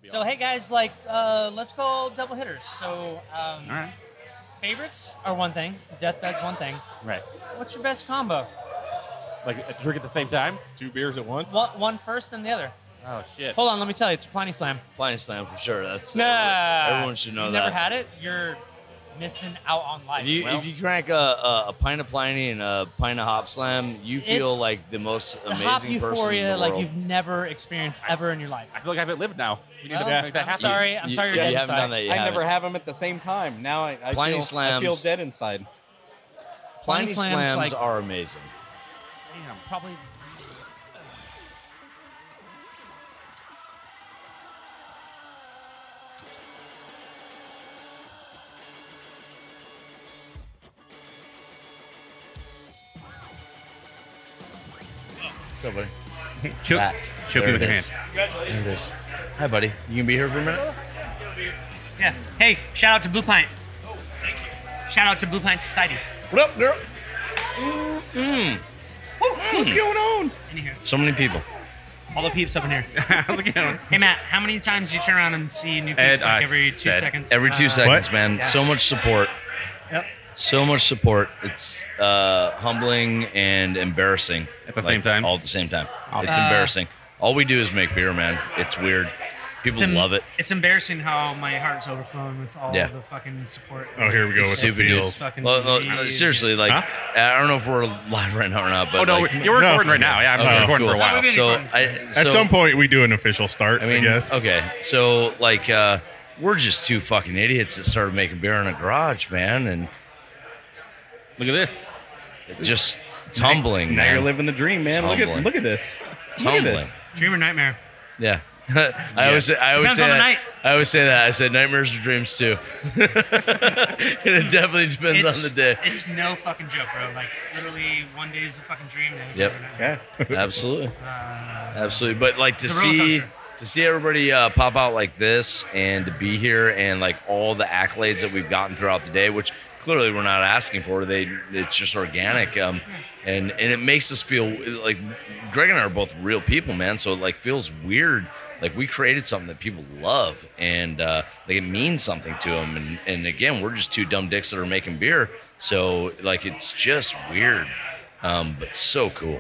So hey guys, like let's go double hitters. So All right. favorites are one thing, deathbed's one thing. Right. What's your best combo? Like a drink at the same time? 2 beers at once? One first, then the other. Oh, shit. Hold on, let me tell you, it's a Pliny Slam. Pliny Slam for sure. That's Nah, everyone should know you that. never had it? You're missing out on life. If you drank a pint of Pliny and a pint of Hop Slam, you feel It's like the most the amazing hop person in euphoria the like world. you've never experienced ever in your life. I feel like I haven't lived now. We need Well, to make that I'm happen. sorry. I'm sorry you're you dead haven't inside. done that. You I haven't. never have them at the same time. Now I Pliny feel Slams. dead inside. Pliny Slams like- are amazing. Damn, probably. What's up, buddy? Choke There me with it your is. hand. There it is. Hi, buddy. You can be here for a minute? Yeah. Hey, shout out to Blue Pint. Shout out to Blue Pint Society. What up, girl? What's going on? In here. So many people. All the peeps up in here. How's it going? Hey Matt, how many times do you turn around and see new Ed, peeps like I every 2 said seconds? Every 2 seconds, What? man. Yeah. So much support. Yep. So much support. It's humbling and embarrassing At the same time? All at the same time. Awesome. It's embarrassing. All we do is make beer, man. It's weird. People love it. It's embarrassing how my heart's overflowing with all Yeah. the fucking support. Oh, here we go It's with the stupid. dude. feels. Fucking No, geez. seriously, like Huh? I don't know if we're live right now or not, but Oh, no, like, you're recording right now. Yeah, I'm Okay, recording cool. for a while. We're So, getting At some point, we do an official start, I guess. okay. So like, we're just two fucking idiots that started making beer in a garage, man, and Look at this. it just it's humbling, Now man. you're living the dream, man. Look humbling. at this. It's Look at humbling. this. Dream or nightmare? Yeah. I always say Depends on the that. night. I always say that. I said nightmares are dreams too. And it definitely depends on the day. It's no fucking joke, bro. Like literally, one day is a fucking dream. Then Yep. it's a nightmare. Yeah. Absolutely. Absolutely. But like to It's a roller see coaster. everybody pop out like this and to be here and like all the accolades that we've gotten throughout the day, which clearly we're not asking for. It's just organic. And it makes us feel like Greg and I are both real people, man. So it like feels weird. Like we created something that people love and like it means something to them. And again, we're just two dumb dicks that are making beer. So like it's just weird, but so cool.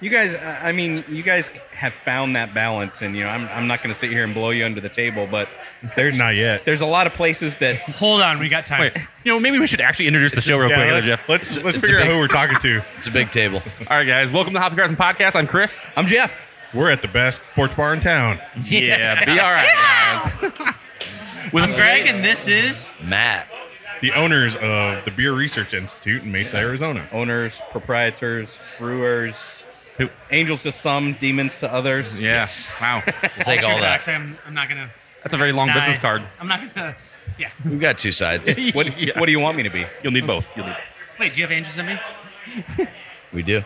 You guys, I mean, you guys have found that balance, and I'm not going to sit here and blow you under the table, but there's Not yet. There's a lot of places that Hold on, we got time. Wait, maybe we should actually introduce the show real quick, let's, Jeff. let's It's figure a out big- who we're talking to. It's a big table. All right, guys. Welcome to the Hoppy Craftsmen Podcast. I'm Chris. I'm Jeff. We're at the best sports bar in town. Yeah, be all right, guys. I'm Greg, and this is Matt. The owners of the Beer Research Institute in Mesa, Arizona. Owners, proprietors, brewers, Who- angels to some, demons to others. Yes. Wow. We'll take all that. I'm not gonna. That's a very long deny- business card. I'm not gonna. Yeah. We've got two sides. What do you want me to be? You'll need both. You'll need. Wait, do you have angels in me? We do.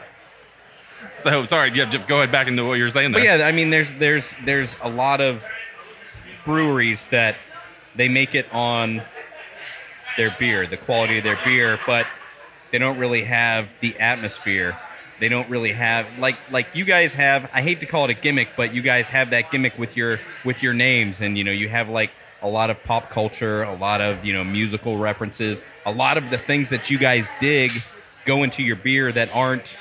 So sorry, Jeff. Go ahead back into what you were saying there. But yeah, I mean, there's a lot of breweries that they make it on their beer, the quality of their beer, but they don't really have the atmosphere. They don't really have like you guys have. I hate to call it a gimmick, but you guys have that gimmick with your names, and you have like a lot of pop culture, a lot of musical references, a lot of the things that you guys dig go into your beer that aren't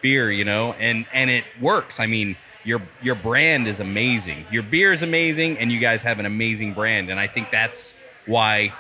beer, and it works. I mean, your brand is amazing. Your beer is amazing, and you guys have an amazing brand, and I think that's why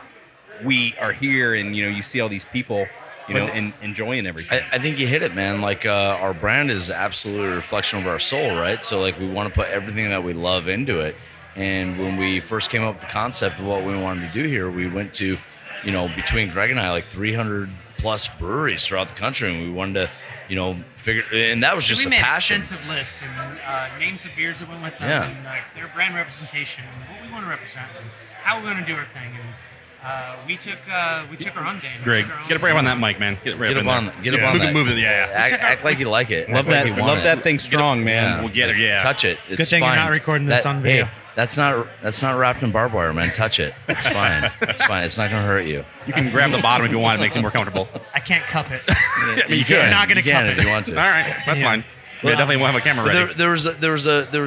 we are here. And you see all these people, and enjoying everything. I think you hit it, man. Like our brand is absolutely a reflection of our soul, right? So like we want to put everything that we love into it. And when we first came up with the concept of what we wanted to do here, we went to, between Greg and I, like 300 plus breweries throughout the country, and we wanted to, figure. And that was just we a made passion. extensive lists and names of beers that went with them, Yeah. and like their brand representation, and what we want to represent, and how we're going to do our thing. And we took our own game. We Greg, took our own get up right on that mic, man. Get right Get up in on, there. get up Yeah. on Move that. it, move it. Yeah. Act like you like it. Love Act like that, you want love it. that thing strong, man. Yeah. We'll get it. Yeah. Touch it. It's thing you're fine. not recording this on video. Hey, that's not wrapped in barbed wire, man. Touch it. It's fine. It's fine. It's not gonna hurt you. You can grab the bottom if you want. It makes it more comfortable. I can't cup it. I mean, you You're could. not going to You can cup if it. you want to. All right, that's Yeah. fine. Yeah, definitely won't have a camera ready. There was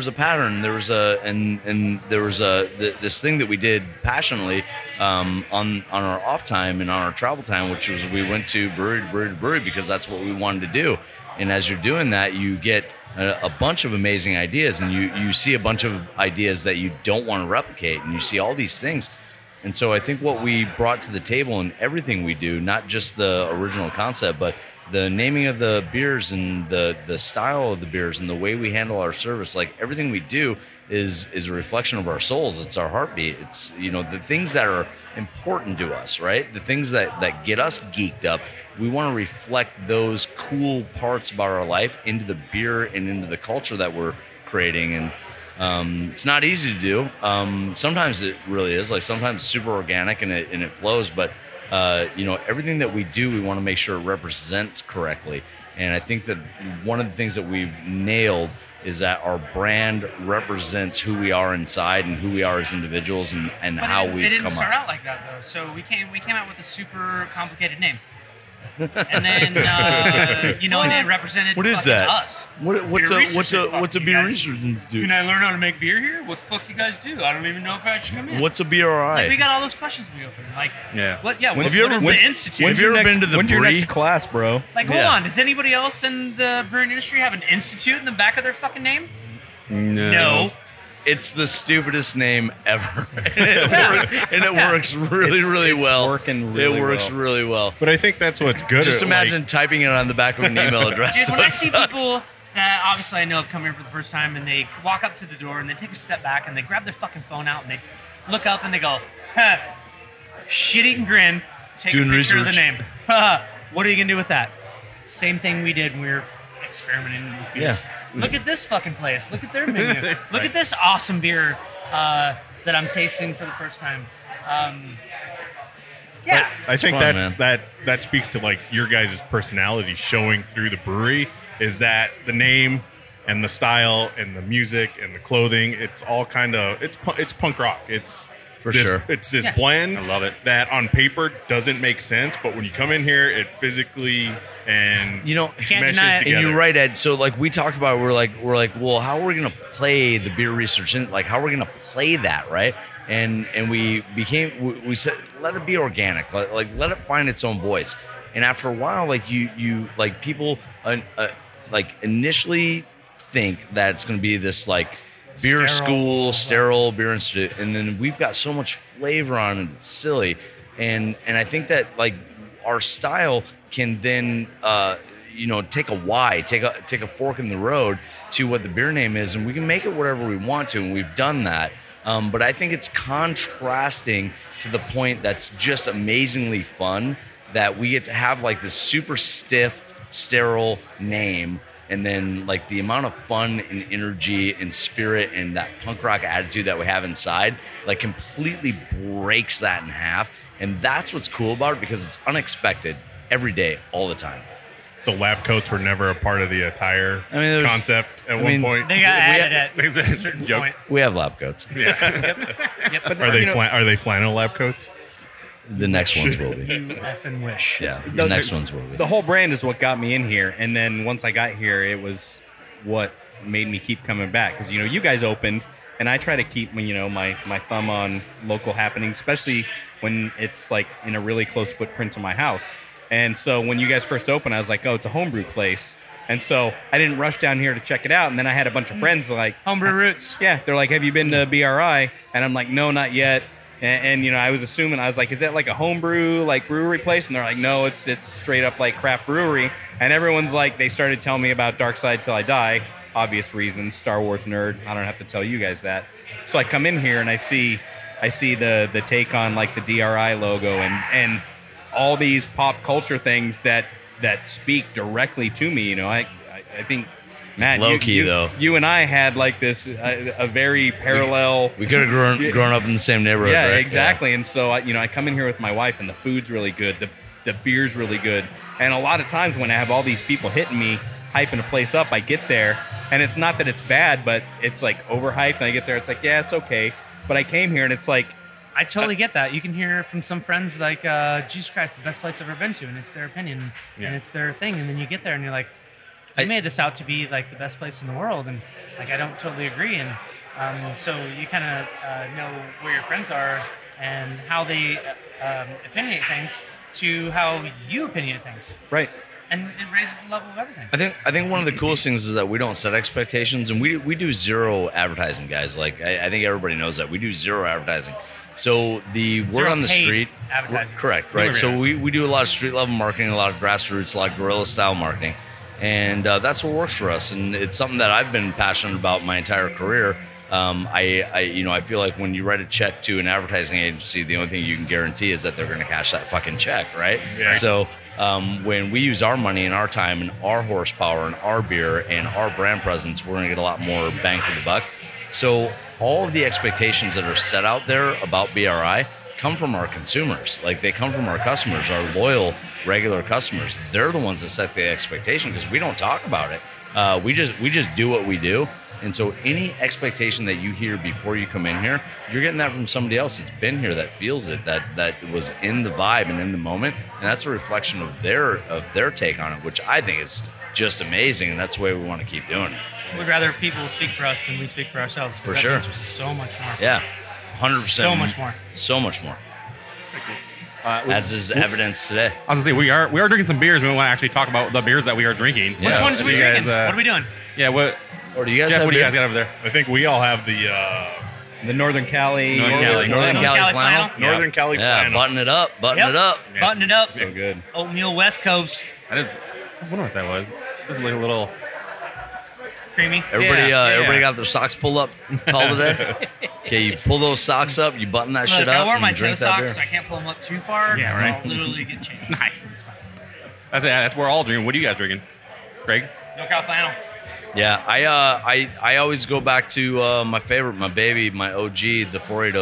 a pattern. There was this thing that we did passionately on our off time and on our travel time, which was we went to brewery to brewery to brewery because that's what we wanted to do. And as you're doing that, you get a bunch of amazing ideas, and you see a bunch of ideas that you don't want to replicate, and you see all these things. And so I think what we brought to the table in everything we do, not just the original concept, but the naming of the beers and the style of the beers and the way we handle our service, like everything we do is a reflection of our souls. It's our heartbeat. It's, the things that are important to us, right? The things that get us geeked up. We want to reflect those cool parts about our life into the beer and into the culture that we're creating. And it's not easy to do. Sometimes it really is. Like sometimes it's super organic and it flows, but everything that we do, we want to make sure it represents correctly. And I think that one of the things that we've nailed is that our brand represents who we are inside and who we are as individuals and how we've come up. It didn't start out like that though. So we came out with a super complicated name. And then and it represented what is that? Us. What's a beer research institute? Can I learn how to make beer here? What the fuck you guys do? I don't even know if I should come in. What's a BRI? Like, we got all those questions we opened. Like, yeah. What? Yeah. Have you ever been the institute? Have you ever been to the When's your brewery? next class, bro? Like, hold on. Does anybody else in the brewing industry have an institute in the back of their fucking name? No. It's the stupidest name ever, and it works really well. Working really it works well. really well. But I think that's what's good. Just imagine typing it on the back of an email address. Dude, when I see people that obviously I know have come here for the first time and they walk up to the door and they take a step back and they grab their fucking phone out and they look up and they go, shit-eating grin, take Doing a picture of research. the name. What are you going to do with that? Same thing we did when we were experimenting with beers. Yeah. Look at this fucking place. Look at their menu. Look at this awesome beer that I'm tasting for the first time. Yeah. I think fun, that speaks to like your guys' personality showing through the brewery, is that the name and the style and the music and the clothing, it's all kind of it's punk rock. It's For sure. It's this blend. I love it. That on paper doesn't make sense, but when you come in here, it physically and Can't meshes deny it. together. And you're right, Ed. So like we talked about, we're like, well, how are we gonna play the beer research in? Like, how are we gonna play that, right? And we said, let it be organic, like let it find its own voice. And after a while, like you like people like initially think that it's gonna be this like beer sterile beer institute, and then we've got so much flavor on it, it's silly. And I think that like our style can then take a fork in the road to what the beer name is, and we can make it whatever we want to, and we've done that. But I think it's contrasting to the point that's just amazingly fun that we get to have like this super stiff, sterile name, and then like the amount of fun and energy and spirit and that punk rock attitude that we have inside like completely breaks that in half. And that's what's cool about it, because it's unexpected every day, all the time. So lab coats were never a part of the attire there's- concept at one point. They got added Is at that a certain joke? point. We have lab coats. Yep. Are they are they flannel lab coats? The next ones will be. You effing wish. Yeah, the next ones will be. The whole brand is what got me in here, and then once I got here, it was what made me keep coming back. Because you guys opened, and I try to keep my thumb on local happenings, especially when it's like in a really close footprint to my house. And so when you guys first opened, I was like, oh, it's a homebrew place. And so I didn't rush down here to check it out. And then I had a bunch of friends like, Homebrew roots. yeah, they're like, have you been to BRI? And I'm like, no, not yet. And I was assuming, I was like, is that like a homebrew like brewery place? And they're like, no, it's straight up like craft brewery. And everyone's like, they started telling me about Dark Side Till I Die, obvious reasons, Star Wars nerd. I don't have to tell you guys that. So I come in here and I see the take on like the DRI logo and all these pop culture things that speak directly to me. I think, Matt, Low-key, though. You and I had like this a very parallel. We could have grown up in the same neighborhood. Yeah, right? exactly. Yeah. And so I come in here with my wife, and the food's really good. The beer's really good. And a lot of times when I have all these people hitting me, hyping a place up, I get there, and it's not that it's bad, but it's like overhyped. And I get there, it's like, yeah, it's okay. But I came here, and it's like, I totally get that. You can hear from some friends like, Jesus Christ, the best place I've ever been to, and it's their opinion, and it's their thing. And then you get there, and you're like, you made this out to be like the best place in the world, and like I don't totally agree. And so you kind of know where your friends are and how they opinionate things to how you opinionate things. Right. And it raises the level of everything. I think one of the coolest things is that we don't set expectations, and we do zero advertising, guys. Like I think everybody knows that we do zero advertising. So the word Zero on the paid street, advertising. correct, right? So we do a lot of street level marketing, a lot of grassroots, a lot of guerrilla style marketing, and that's what works for us. And it's something that I've been passionate about my entire career. I feel like when you write a check to an advertising agency, the only thing you can guarantee is that they're going to cash that fucking check, right? Yeah. So when we use our money and our time and our horsepower and our beer and our brand presence, we're going to get a lot more bang for the buck. So all of the expectations that are set out there about BRI come from our consumers. Like they come from our customers, our loyal, regular customers. They're the ones that set the expectation because we don't talk about it. We just do what we do. And so any expectation that you hear before you come in here, you're getting that from somebody else that's been here, that feels it, that was in the vibe and in the moment. And that's a reflection of their take on it, which I think is just amazing. And that's the way we want to keep doing it. We'd rather people speak for us than we speak for ourselves. For that sure. means there's so much more. Yeah, 100%. So much more. So much more. As is evidence today. I was gonna say we are drinking some beers. We want to actually talk about the beers that we are drinking. Yeah. Which ones are we You drinking? guys, What are we doing? Yeah. What? Or do you guys Jeff, have what do you beer? guys got over there? I think we all have the The Northern Cali. Northern Cali. Northern Cali flannel. Northern Cali Yeah, flannel. button it up. Button Yep. it up. Button it up. So good. Oatmeal West Coast. That is. I wonder what that was. This is like a little. Creamy. Everybody, Yeah, everybody yeah. got their socks pulled up tall today. Okay, you pull those socks up, you button that Look, shit up. I wore and my you toe drink that socks, so beer. I can't pull them up too far. Yeah, so right. I'll literally get changed. Nice. It's fine. That's where we're all drinking. What are you guys drinking? Greg? NorCal flannel. Yeah, I always go back to my favorite, my baby, my OG, the 4.8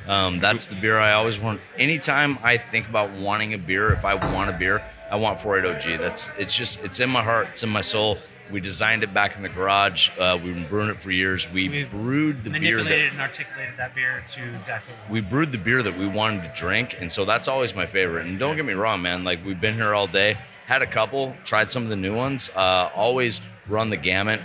OG. That's the beer I always want. Anytime I think about wanting a beer, if I want a beer, I want 4.8 OG. It's in my heart, it's in my soul. We designed it back in the garage. We've been brewing it for years. We brewed the beer Manipulated and articulated that beer to exactly. we brewed the beer that we wanted to drink, and so that's always my favorite. And don't get me wrong, man, like we've been here all day, had a couple, tried some of the new ones, always run the gamut.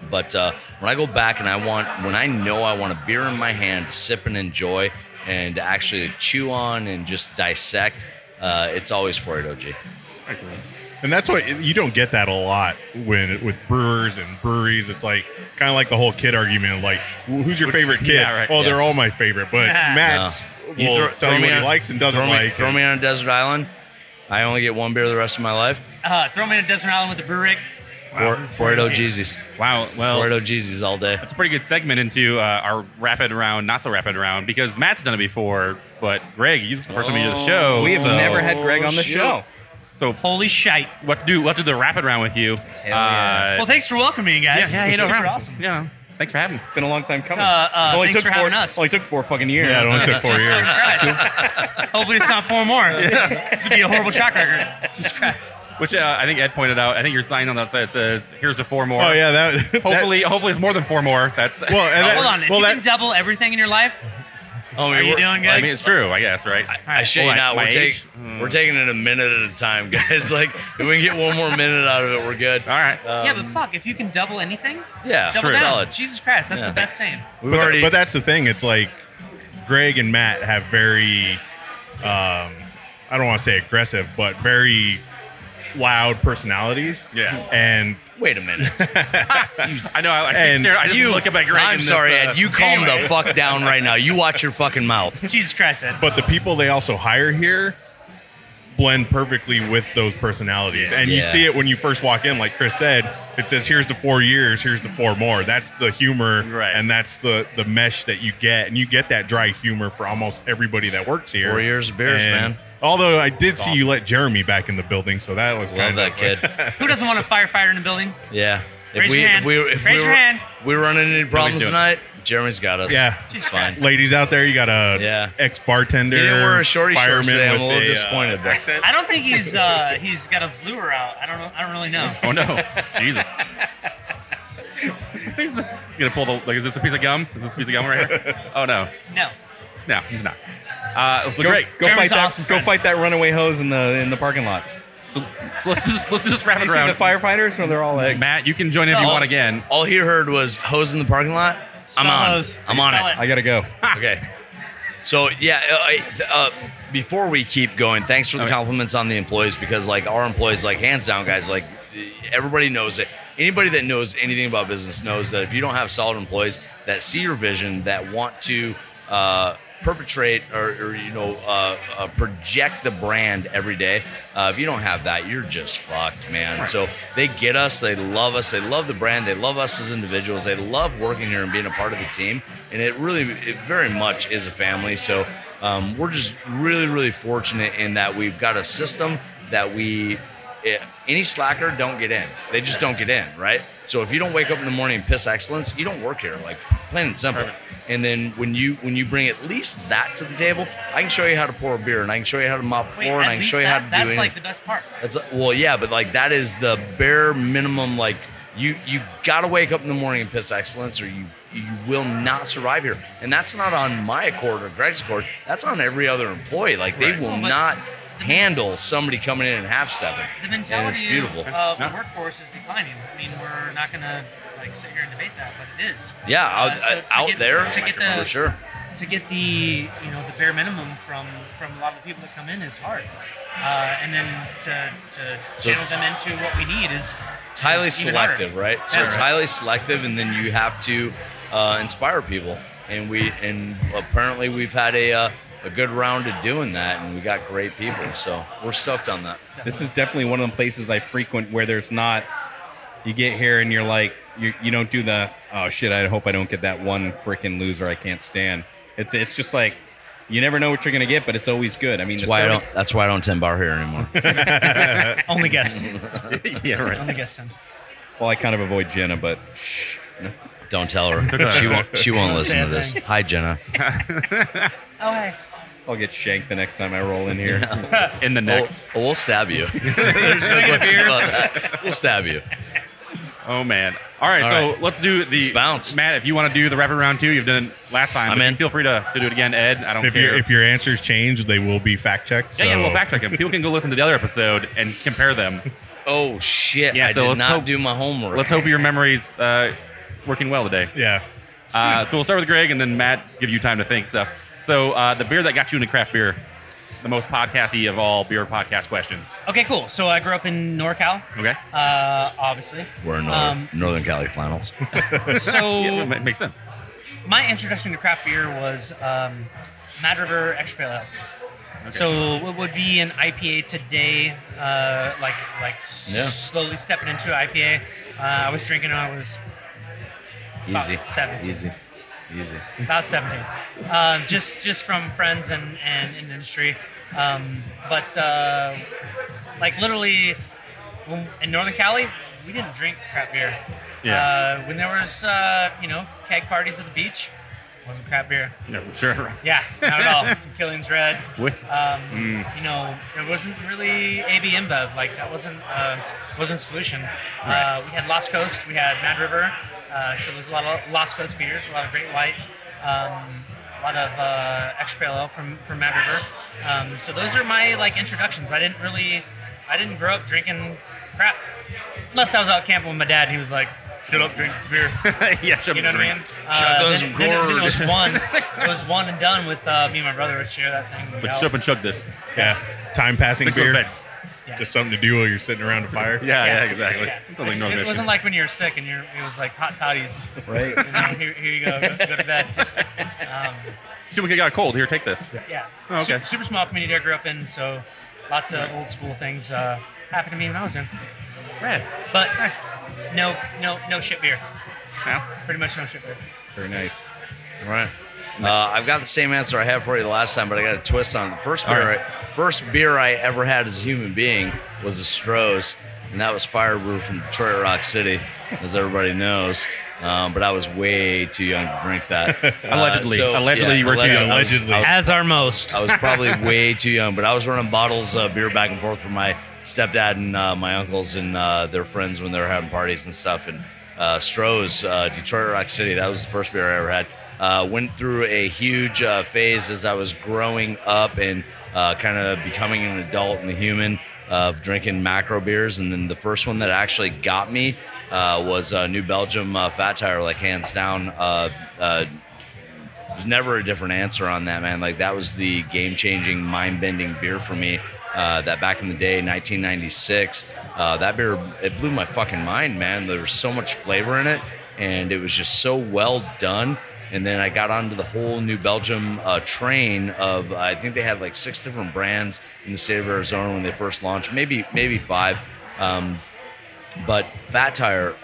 But when I go back and when I know I want a beer in my hand to sip and enjoy and to actually chew on and just dissect, it's always 4.8 OG. And that's what you don't get that a lot with brewers and breweries. It's like kind of like the whole kid argument, like who's your favorite kid? Yeah, right. Oh, they're all my favorite. But Matt's will tell you what he likes and doesn't like. Throw me on a desert island. I only get one beer the rest of my life. Throw me in a desert island with the brew rig. 4.8 Jeezys. Wow. Well, 4.8 Jeezys all day. that's a pretty good segment into our rapid round, not so rapid round, because Matt's done it before, but Greg, this is the first time you do the show. We have so- never had Greg on the shit. show. So Holy shite. what do the rapid round with you? yeah. Well, thanks for welcoming me, guys. yeah, you know, Super awesome. Yeah, thanks for having me. It's been a long time coming. Thanks for having us. Only took 4 fucking years. Yeah, it only took 4 years. Christ. Hopefully it's not 4 more. This would be a horrible track record. Jesus Christ. Which I think Ed pointed out. I think your sign on that side says, "Here's to 4 more." Oh yeah, that Hopefully it's more than 4 more. That's Well, and that, Hold on. If well, you that, can double everything in your life, Oh, are you doing good? I mean, it's true, I guess, right? I shit you Well, not. my We're age? taking it a minute at a time, guys. Like, if we can get one more minute out of it, we're good. All right. yeah, but fuck, if you can double anything, Yeah, double true. down. Solid. Jesus Christ, that's Yeah. the best saying. We've but, already. but that's the thing. It's like Greg and Matt have very, I don't want to say aggressive, but very loud personalities. Yeah. And Wait a minute. I know. I keep And staring. I just look up at Greg. I'm in this, sorry, Ed. You calm the anyways. fuck down right now. You watch your fucking mouth. Jesus Christ, Ed. but the people they also hire here blend perfectly with those personalities. Yeah. And you Yeah. see it when you first walk in, like Chris said, it says, here's the 4 years, here's the 4 more. That's the humor. Right. And that's the mesh that you get. And you get that dry humor for almost everybody that works here. 4 years of beers, And man. Although I did see you let Jeremy back in the building, so that was Love kind that of kid. Who doesn't want a firefighter in the building? Yeah. Raise your hand. Raise your hand. we run into any problems doing it. tonight, Jeremy's got us. Yeah. It's fine. Ladies out there, you got a Yeah. ex-bartender, He didn't wear a shorty shorts fireman today. I'm with a little a, disappointed, but- accent. I don't think he's got his lure out. I don't know. I don't really know. Oh no, Jesus! he's gonna pull the. Like, is this a piece of gum? Is this a piece of gum right here? Oh no, No. no, he's not. So Go, great. go Jeremy's fight that. awesome Go friend. fight that runaway hose in the parking lot. So let's just wrap You it see around. the firefighters when they're all like, Matt, you can join in if you want again. All he heard was hose in the parking lot. Spell I'm on. hose. I'm on Spell it. I gotta go. Okay. So yeah, before we keep going, thanks for the compliments on the employees, because like our employees, like hands down, guys, like everybody knows it. Anybody that knows anything about business knows that if you don't have solid employees that see your vision, that want to perpetrate or project the brand every day, if you don't have that, you're just fucked, man. Right. So they get us, they love the brand, they love us as individuals, they love working here and being a part of the team, and it very much is a family. So we're just really, really fortunate in that we've got a system that any slacker don't get in. They just don't get in, right? So if you don't wake up in the morning and piss excellence, you don't work here, like plain and simple. Perfect. And then when you bring at least that to the table, I can show you how to pour a beer, and I can show you how to mop the floor, and I can show you how to do anything. That's like the best part. Yeah, but like that is the bare minimum. Like you got to wake up in the morning and piss excellence, or you will not survive here. And that's not on my accord or Greg's accord. That's on every other employee. Like they will not handle somebody coming in and half-stepping. The mentality of the workforce is declining. I mean, we're not going to sit here and debate that, but it is. Yeah, for sure. To get the the bare minimum from a lot of the people that come in is hard, and then to channel them into what we need is highly selective, right? So it's highly selective, and then you have to inspire people, and apparently we've had a good round of doing that, and we got great people, so we're stoked on that. This is definitely one of the places I frequent where there's not. You get here and you're like, you don't do the, oh shit, I hope I don't get that one freaking loser I can't stand. It's just like, you never know what you're gonna get, but it's always good. I mean, that's why I don't tend bar here anymore. Only guest. Yeah, right. Only guest time. Well, I kind of avoid Jenna, but shh. No. Don't tell her. She won't listen to this. Hi, Jenna. Oh, hey. I'll get shanked the next time I roll in here. In the neck. We'll stab you. There's no question about that. We'll stab you. Oh, man. All right, so let's do the bounce. Matt, if you want to do the rapid round 2, you've done it last time. Feel free to do it again. Ed, I don't care. If your answers change, they will be fact-checked. So. Yeah, we'll fact-check them. People can go listen to the other episode and compare them. Oh, shit. Yeah, I did not do my homework. Let's hope your memory's working well today. Yeah. So we'll start with Greg, and then Matt, give you time to think stuff. So the beer that got you into craft beer, the most podcasty of all beer podcast questions. Okay, cool. So I grew up in NorCal. Okay. Obviously. We're in Northern Cali flannels. So yeah, that makes sense. My introduction to craft beer was Mad River Extra Pale Ale. Okay. So it would be an IPA today, slowly stepping into IPA. I was drinking when I was about 17. Easy. About 17. Just from friends and in the industry. Literally, in Northern Cali, we didn't drink craft beer. Yeah. When there was, keg parties at the beach, it wasn't craft beer. No, sure. Yeah, not at all. Some Killian's Red. There wasn't really AB InBev. Like that wasn't a solution. Right. We had Lost Coast. We had Mad River. So there's a lot of Lost Coast beers, a lot of Great White, a lot of Extra Pale Ale from Mad River. So those are my introductions. I didn't grow up drinking crap, unless I was out camping with my dad. And he was like, "Shut up, drink this beer." Yeah, shut up, you know what I mean? Shotguns and gourds. It was one and done with me and my brother would share that thing. Like, shut up and chug this. Yeah. Time passing beer. Yeah. Just something to do while you're sitting around a fire. Yeah, exactly. Yeah. It wasn't like when you were sick and it was like hot toddies. Right. Here you go to bed. We got cold. Here, take this. Yeah. Oh, okay. Super small community I grew up in, so lots of old school things happened to me when I was young. Rad. But no shit beer. Yeah. Pretty much no shit beer. Very nice. All right. I've got the same answer I had for you the last time, but I got a twist on it. The first beer I ever had as a human being was a Stroh's, and that was fire brew from Detroit Rock City, as everybody knows. But I was way too young to drink that. Allegedly, you were too young. As are most. I was probably way too young, but I was running bottles of beer back and forth from my stepdad and my uncles and their friends when they were having parties and stuff. And Stroh's, Detroit Rock City, that was the first beer I ever had. Went through a huge phase as I was growing up and kind of becoming an adult and a human, of drinking macro beers, and then the first one that actually got me was New Belgium Fat Tire, like hands down. There's never a different answer on that, man. Like that was the game-changing, mind-bending beer for me. That back in the day, 1996, that beer, it blew my fucking mind, man. There was so much flavor in it, and it was just so well done. And then I got onto the whole New Belgium train of, I think they had like 6 different brands in the state of Arizona when they first launched, maybe 5. But Fat Tire,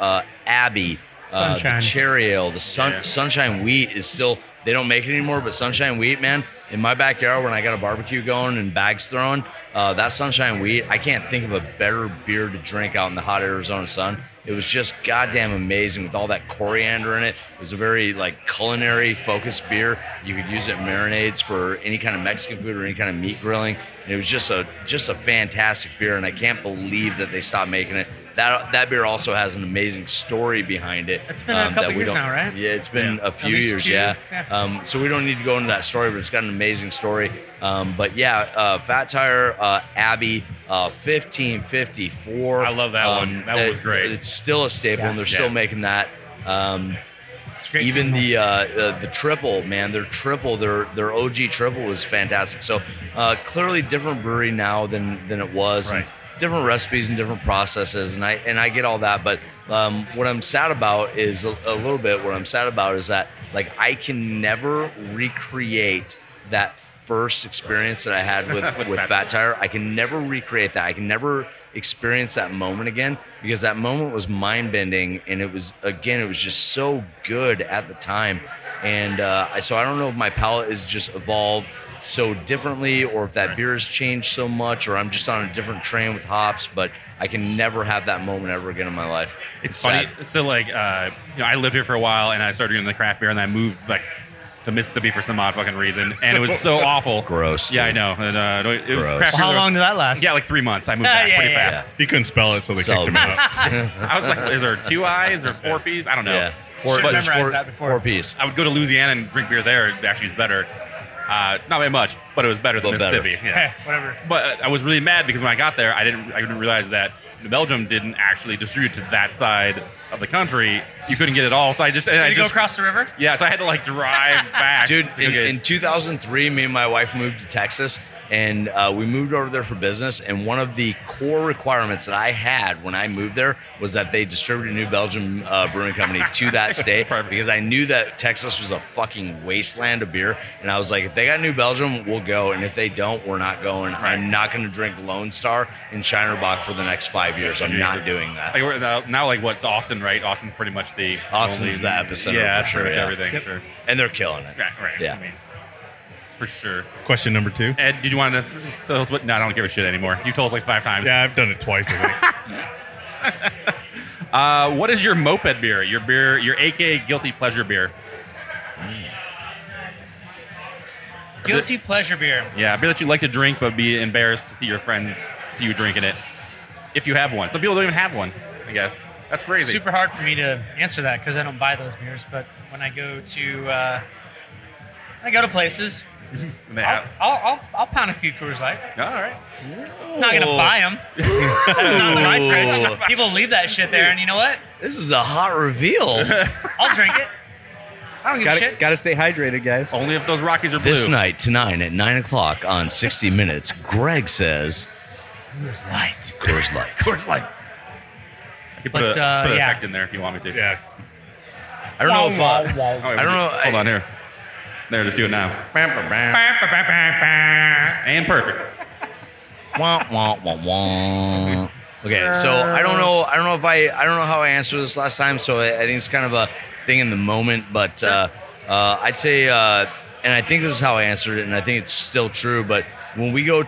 Abbey, Sunshine. the Cherry Ale, the Sunshine Wheat is still, they don't make it anymore, but Sunshine Wheat, man, in my backyard when I got a barbecue going and bags thrown, that Sunshine Wheat, I can't think of a better beer to drink out in the hot Arizona sun. It was just goddamn amazing with all that coriander in it. It was a very like culinary focused beer. You could use it in marinades for any kind of Mexican food or any kind of meat grilling. And it was just a fantastic beer, and I can't believe that they stopped making it. That beer also has an amazing story behind it. It's been a couple years now, right? Yeah, it's been a few years, 2, yeah. So we don't need to go into that story, but it's got an amazing story. But yeah, Fat Tire, Abbey, 1554. I love that one. That was great. It's still a staple, and they're still making that. It's great. Even the triple, man, their OG triple was fantastic. So clearly different brewery now than it was. Right. Different recipes and different processes, and I get all that, but what I'm sad about is what I'm sad about is that like I can never recreate that first experience that I had with Fat Tire. I can never recreate that. I can never experience that moment again, because that moment was mind bending, and it was just so good at the time. And so I don't know if my palate is just evolved so differently, or if that beer has changed so much, or I'm just on a different train with hops, but I can never have that moment ever again in my life. It's funny. sad. So like, I lived here for a while, and I started doing the craft beer, and I moved like to Mississippi for some odd fucking reason, and it was so awful. Gross. Yeah, I dude. know. And, it was Gross. craft Well, how beer long did that last? Yeah, like 3 months. I moved back pretty fast. He couldn't spell it, so they kicked him out. I was like, is there 2 I's or 4 P's? I don't know. Yeah. Should've But memorized that before. 4 P's. I would go to Louisiana and drink beer there. It actually was better. Not very much, but it was better than A little Mississippi. Yeah. Hey, whatever. But I was really mad because when I got there, I didn't realize that Belgium didn't actually distribute to that side of the country. You couldn't get it all, so I just Did you go across the river? Yeah, so I had to like drive back. Dude, to go get in 2003, me and my wife moved to Texas, and we moved over there for business. And one of the core requirements that I had when I moved there was that they distributed New Belgium Brewing Company to that state, because I knew that Texas was a fucking wasteland of beer. And I was like, if they got New Belgium, we'll go. And if they don't, we're not going. Right. I'm not going to drink Lone Star and Shinerbach for the next 5 years. I'm not doing that. like we're now like what's Austin, right? Austin's pretty much the Austin's the epicenter Yeah, for sure, pretty much yeah. everything. Yep. Sure. And they're killing it. Right. Yeah. I mean, for sure. Question number 2. Ed, did you want to tell us what? No, I don't give a shit anymore. You told us like 5 times. Yeah, I've done it twice, I think. What is your moped beer? Your AK guilty pleasure beer? Guilty pleasure beer. Yeah, a beer that you like to drink but be embarrassed to see your friends see you drinking it, if you have one. Some people don't even have one, I guess. That's crazy. Super hard for me to answer that because I don't buy those beers. But when I go to places, And they have- I'll pound a few Coors Light. all right. I'm not gonna buy them. That's not in my fridge. People leave that shit there, and you know what? This is a hot reveal. I'll drink it. I don't give a shit. Gotta stay hydrated, guys. Only if those Rockies are blue. This night tonight at 9 o'clock on 60 Minutes, Greg says, Coors Light. Coors Light. I could put, But, put an yeah. effect in there if you want me to. Yeah. I don't know if Oh, wait, I don't know. Hold on here. There, just do it now. And perfect. Wah, wah, wah, wah. Okay, so I don't know how I answered this last time, so I think it's kind of a thing in the moment, but I'd say, and I think this is how I answered it, and I think it's still true, but when we go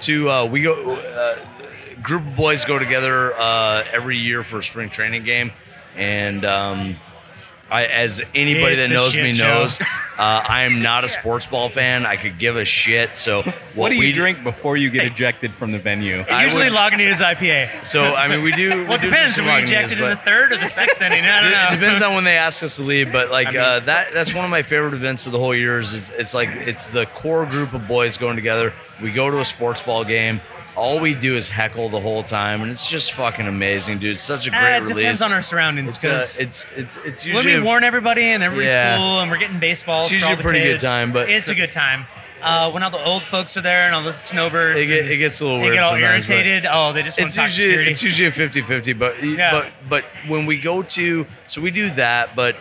group of boys go together every year for a spring training game, and as anybody It's that a knows shit me show. knows, I am not a sports ball fan. I could give a shit. So What do you we drink before you get ejected from the venue? Usually would- Lagunitas IPA. So I mean, we do. Well, it depends. Are we ejected in the 3rd or the 6th inning? I don't know. It depends on when they ask us to leave, but like that's one of my favorite events of the whole year. It's the core group of boys going together. We go to a sports ball game. all we do is heckle the whole time, and it's just fucking amazing, dude. It's such a great It release. depends on our surroundings. It's When usually we warn everybody and everybody's Yeah. cool and we're getting baseballs, It's usually for all the a pretty good kids, time, but- it's a good time. When all the old folks are there and all the snowbirds, it gets a little they weird get all sometimes, but- irritated. Oh, they just want to talk security. It's usually a 50-50, but when we go to, so we do that, but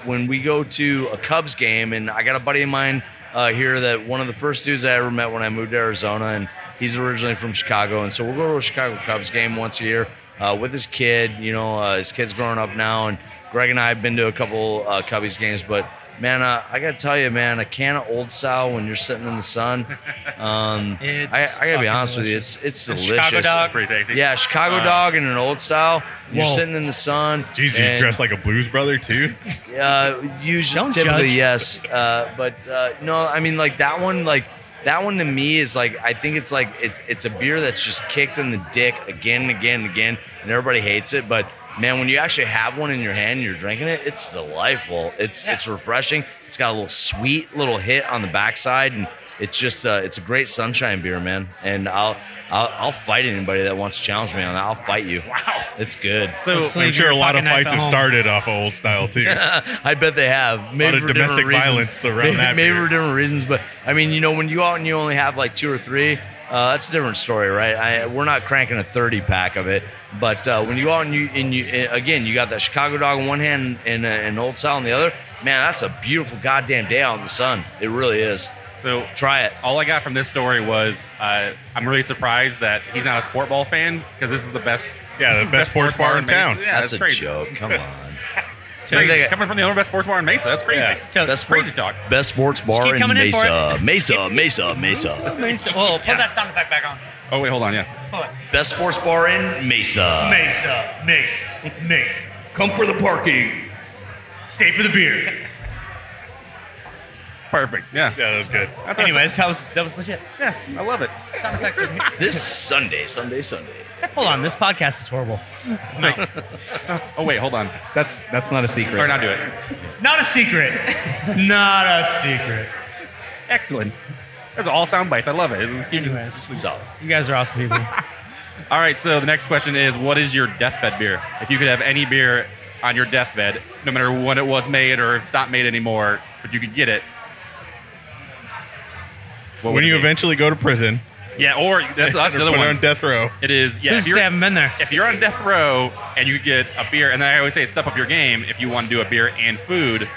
when we go to a Cubs game, and I got a buddy of mine here that one of the first dudes I ever met when I moved to Arizona, and he's originally from Chicago, and so we'll go to a Chicago Cubs game once a year with his kid. His kid's growing up now, and Greg and I have been to a couple Cubbies games, but man, I gotta tell you, man, a can of Old Style when you're sitting in the sun. I gotta be honest with you, it's delicious. Chicago dog. Pretty tasty. Yeah, Chicago dog and an Old Style. You're Whoa. sitting in the sun. Geez, you and, dress like a blues brother too? usually, Don't typically, judge. yes. But no, I mean, like that one to me is like, I think it's like it's a beer that's just kicked in the dick again and again and again, and everybody hates it. But man, when you actually have one in your hand and you're drinking it, it's delightful. It's refreshing. It's got a little sweet little hit on the backside, and it's just it's a great sunshine beer, man. And I'll fight anybody that wants to challenge me on that. I'll fight you. Wow, it's good. So Let's I'm leave sure your a lot of pocket knife fights at have home. started off of Old Style too. I bet they have. Maybe of for different domestic reasons. violence around that Maybe beer. for different reasons, but I mean, when you go out and you only have like 2 or 3, that's a different story, right? We're not cranking a 30 pack of it, but when you go out and you again, you got that Chicago dog in one hand and an Old Style in the other. Man, that's a beautiful goddamn day out in the sun. It really is. So Try it. all I got from this story was I'm really surprised that he's not a sport ball fan because this is the best. Yeah, the best sports bar in Mesa. town. Yeah, That's a crazy. joke. Come on. Crazy. Coming from the owner of best sports bar in Mesa, that's crazy. Yeah. So, That's crazy talk. Best sports bar keep in coming in for Mesa. it. Mesa. Whoa, put that sound effect back on. Oh wait, hold on, yeah. Hold on. Best sports bar in Mesa. Mesa. Come for the parking. Stay for the beer. Perfect. Yeah. Yeah, that was good. That's Anyways, that was legit. yeah, I love it. Sound effects. This Sunday. Hold on, this podcast is horrible. No, Oh wait, hold on. That's not a secret. Or not do it. not a secret. Not a secret. Excellent. Those are all sound bites. I love it. Anyways, So, you guys are awesome people. All right, so the next question is, what is your deathbed beer? If you could have any beer on your deathbed, no matter when it was made or if it's not made anymore, but you could get it. What would When it you be? eventually go to prison, Yeah, or that's the or other put one. on death row. It is, yeah. Who's to say I haven't been there? If you're on death row and you get a beer, and I always say step up your game if you want to do a beer and food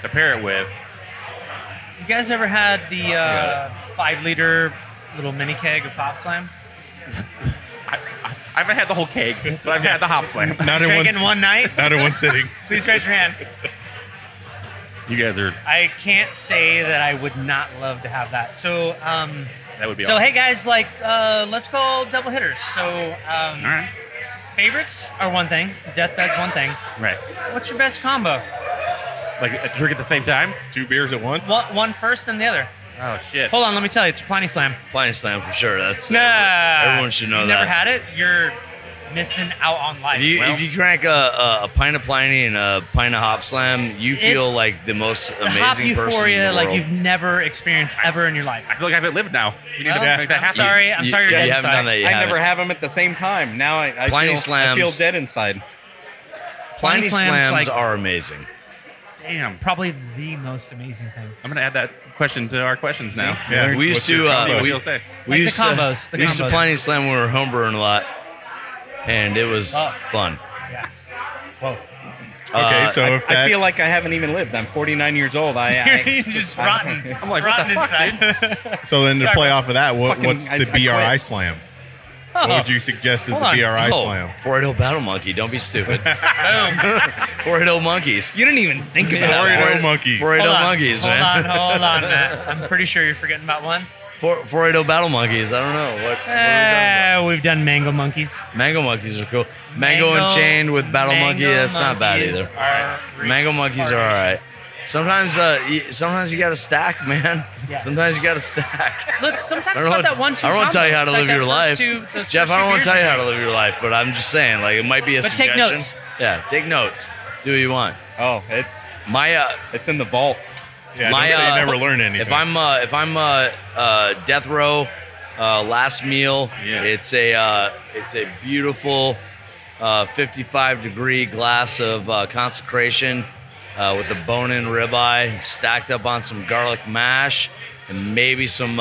to pair it with. You guys ever had the 5-liter little mini keg of Hop Slam? I haven't had the whole cake, but I've had the hop slam. Not in Drank it in one night? not in one sitting. Please raise your hand. You guys are, I can't say that I would not love to have that. So, that would be so awesome. hey guys, like, let's go double hitters. So, All right. favorites are one thing, deathbed's one thing. Right. What's your best combo? Like, drink at the same time? 2 beers at once. One first, then the other. Oh, shit. Hold on, let me tell you, it's a Pliny Slam. Pliny Slam for sure. That's Nah, everyone should know you that. never had it? You're missing out on life. If you drank a pint of Pliny and a pint of Hop Slam, you feel It's like the most the hop amazing person in euphoria the like world. you've never experienced ever in your life. I feel like I haven't lived now. You need Well, to make that I'm happen. sorry. I'm sorry you're dead you haven't inside. done that. You I haven't. never have them at the same time. Now I Pliny I feel Slams. dead inside. Pliny Pliny Slams, Slams like- are amazing. Damn. Probably the most amazing thing. I'm going to add that question to our questions now. Yeah, We used what's your to, combo? See what we- you'll say. We Like the used combos, to, the we used to combos. Pliny Slam when we were homebrewing a lot, and it was Fuck. fun. Yeah. Whoa. Okay, so if that I feel like I haven't even lived. I'm 49 years old. You're just rotten. I'm like, what rotten the fuck, inside. so then to play off of that, Fucking- what's I the quit. BRI slam? What would you suggest as Hold the on. BRI Oh, slam? 480 Battle Monkey. Don't be stupid. Boom. 480 Monkeys. You didn't even think about Yeah. it. 480 monkeys. 480 Hold on, Monkeys, hold man. Hold on, Matt. I'm pretty sure you're forgetting about one. 480 Battle Monkeys. I don't know. What are we talking about? We've done Mango Monkeys. Mango Monkeys are cool. Mango Enchained with Battle Monkey. Mango That's not bad Monkeys either. are Mango Monkeys are all right. Sometimes you got to stack, man. Yeah. Sometimes you got to stack. Look, sometimes I it's don't not want that one-two I don't want to tell you how to combo. live It's your like life, that first two- those Jeff. first I don't two want to tell you beers how you to live your life, but I'm just saying, like, it might be a But take suggestion. notes. Yeah, take notes. Do what you want. Oh, it's My in the vault. Yeah, My, don't say you uh, never learn anything. if I'm death row last meal. Yeah. It's a beautiful 55-degree glass of consecration with a bone-in ribeye stacked up on some garlic mash and maybe some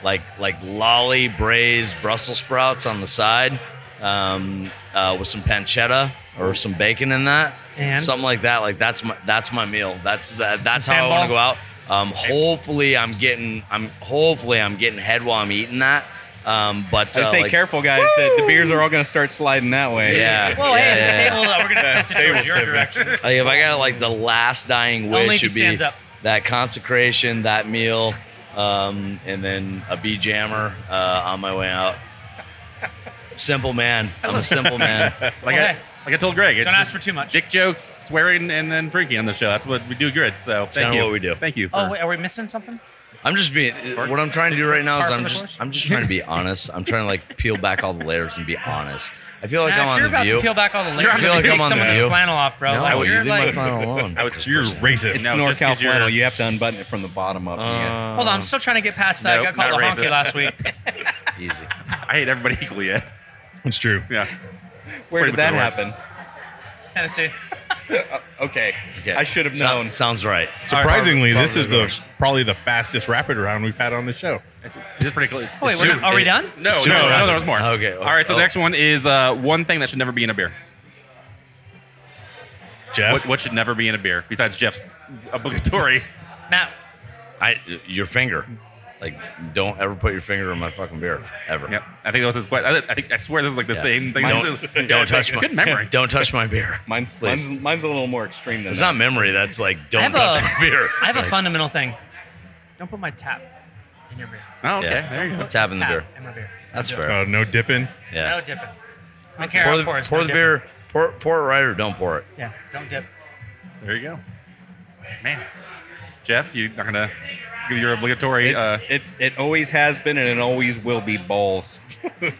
like lolly braised Brussels sprouts on the side with some pancetta or some bacon in that. And? Something like that. Like that's my meal. That's how I sambal? want to go out. Hopefully I'm getting head while I'm eating that. But I say careful, guys. The beers are all going to start sliding that way. Yeah. Well, yeah, hey, yeah. this table, we're going to tilt it towards Table's your tipping. direction. Like if I got like the last dying Only wish if he should be stands up. that consecration, that meal, and then a bee jammer on my way out. Simple man. I'm a simple man. Okay. Like I told Greg, it's Don't ask just for too much. dick jokes, swearing, and then drinking on the show. That's what we do good. So thank kinda you. what we do. Thank you. For, Oh, wait, are we missing something? I'm just being. What I'm trying to do right now is Par for the course? I'm just trying to be honest. I'm trying to like peel back all the layers and be honest. I feel like Nah, I'm if on you're the about View. to peel back all the layers, I feel like take I'm on some The of this View. flannel off, bro. No, like, you you're leave my like, flannel alone. You're racist. It's No, just NorCal 'cause you're- flannel. You have to unbutton it from the bottom up. Ian. hold on, I'm still trying to get past that. Nope, I got called a not honky racist. last week. Easy. I hate everybody equally. Yet. It's true. Yeah. Where Pretty did that much the happen? Tennessee. Okay. Okay. I should have known. Sounds right. Surprisingly, All right, this is probably the fastest rapid round we've had on the show. It's just pretty close. Oh, wait, are we done? No, Super no, rapid. there was more. Okay. All right, so the next one is one thing that should never be in a beer. Jeff, What should never be in a beer besides Jeff's obligatory? Matt, Your finger. Like, don't ever put your finger in my fucking beer ever. Yep. I think that was his question. I swear this is like the Yeah. same thing. Don't touch my Good memory. Don't touch my beer. Mine's Please. a little more extreme than It's that. not memory. That's like I don't have touch my beer. I have a fundamental thing. Don't put my tap in your beer. Oh, okay. Yeah. There you go. Tap in the beer. In my beer. That's Don't do fair. no dipping. it. Yeah. No dipping. I don't care how it pours. Pour no the dipping. beer. Pour it right or don't pour it. Yeah, don't dip. There you go. Man. Jeff, you're not going to give your obligatory. It always has been and it always will be balls. I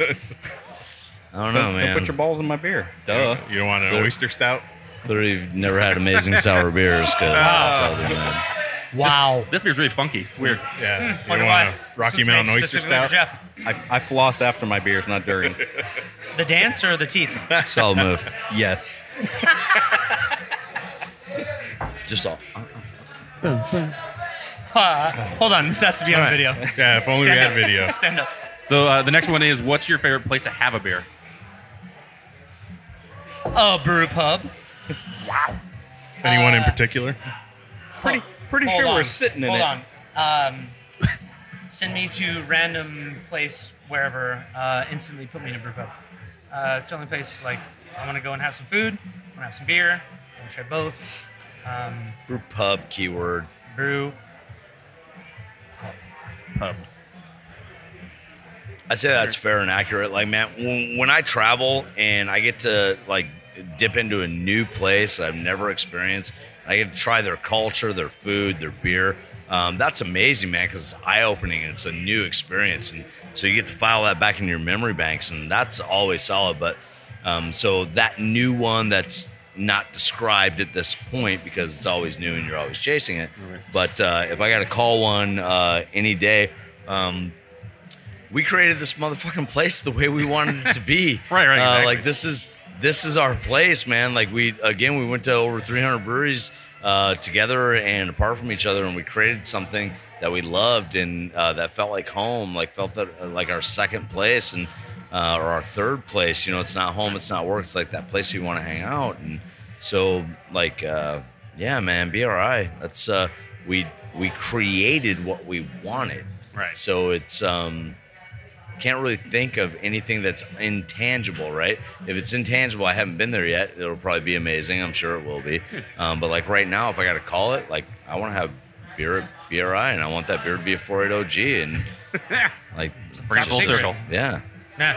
don't know, man. Don't put your balls in my beer. Duh. You don't want an Sure. oyster stout? Clearly, you've never had amazing sour beers because that's all they know. Wow. This beer's really funky. It's weird. Yeah. You Wonder don't why. want a Rocky This was Mountain made oyster specifically for stout? Jeff. I floss after my beers, not during. The dance or the teeth? Solid move. Yes. Just all. Hold on, this has to be on All right. video. Yeah, if only we Stand had up. video. Stand up. So the next one is what's your favorite place to have a beer? Brew pub. Anyone in particular? Pretty Hold sure on. we're sitting in Hold it. on. Send me to random place wherever. Instantly put me in a brew pub. It's the only place like I want to go and have some food. I want to have some beer. I want to try both. Brew pub keyword. Brew. Pub. I say that's fair and accurate. Like, man, when I travel and I get to like dip into a new place I've never experienced, I get to try their culture, their food, their beer. That's amazing, man, because it's eye-opening and it's a new experience, and so you get to file that back in your memory banks, and that's always solid. But so that new one that's not described at this point because it's always new and you're always chasing it. Right. But if I got to call one any day. We created this motherfucking place the way we wanted it to be. Right, exactly. Like this is our place, man. Like we went to over 300 breweries together and apart from each other, and we created something that we loved and that felt like home, like felt that like our second place and or our third place. You know, it's not home, it's not work, it's like that place you want to hang out. And so, like, yeah, man, BRI. That's we created what we wanted. Right. So it's can't really think of anything that's intangible, right? If it's intangible, I haven't been there yet. It'll probably be amazing. I'm sure it will be. But like right now, if I got to call it, like I want to have beer at BRI, and I want that beer to be a 480 OG, and like Pretty full Secret. circle. yeah, Nah.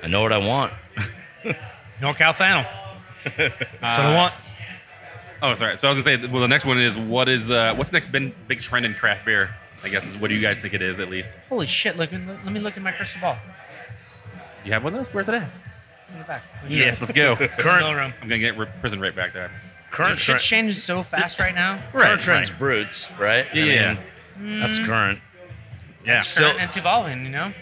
I know what I want. NorCal flannel. That's what I want. Oh, sorry. So I was gonna say, well, the next one is what's the next big trend in craft beer? I guess is what do you guys think it is at least? Holy shit! Let me look in my crystal ball. You have one of those? Where's it at? It's in the back. Yes, let's go. Middle room. I'm gonna get prison right back there. Current Shit trend, changes so fast right now. current trend's brutes, right? Yeah. I mean, that's current. Yeah. Still, and it's evolving, you know.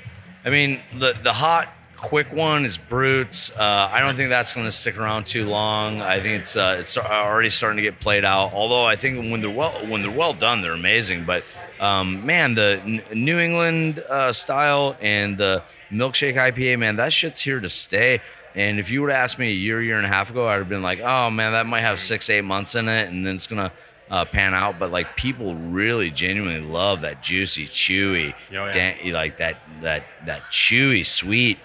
I mean, the hot, quick one is Brutes. I don't think that's going to stick around too long. I think it's already starting to get played out. Although I think when they're well done, they're amazing. But man, the New England style and the milkshake IPA, man, that shit's here to stay. And if you would have asked me a year and a half ago, I'd have been like, oh man, that might have 6-8 months in it, and then it's gonna pan out. But like, people really genuinely love that juicy, chewy, like that chewy, sweet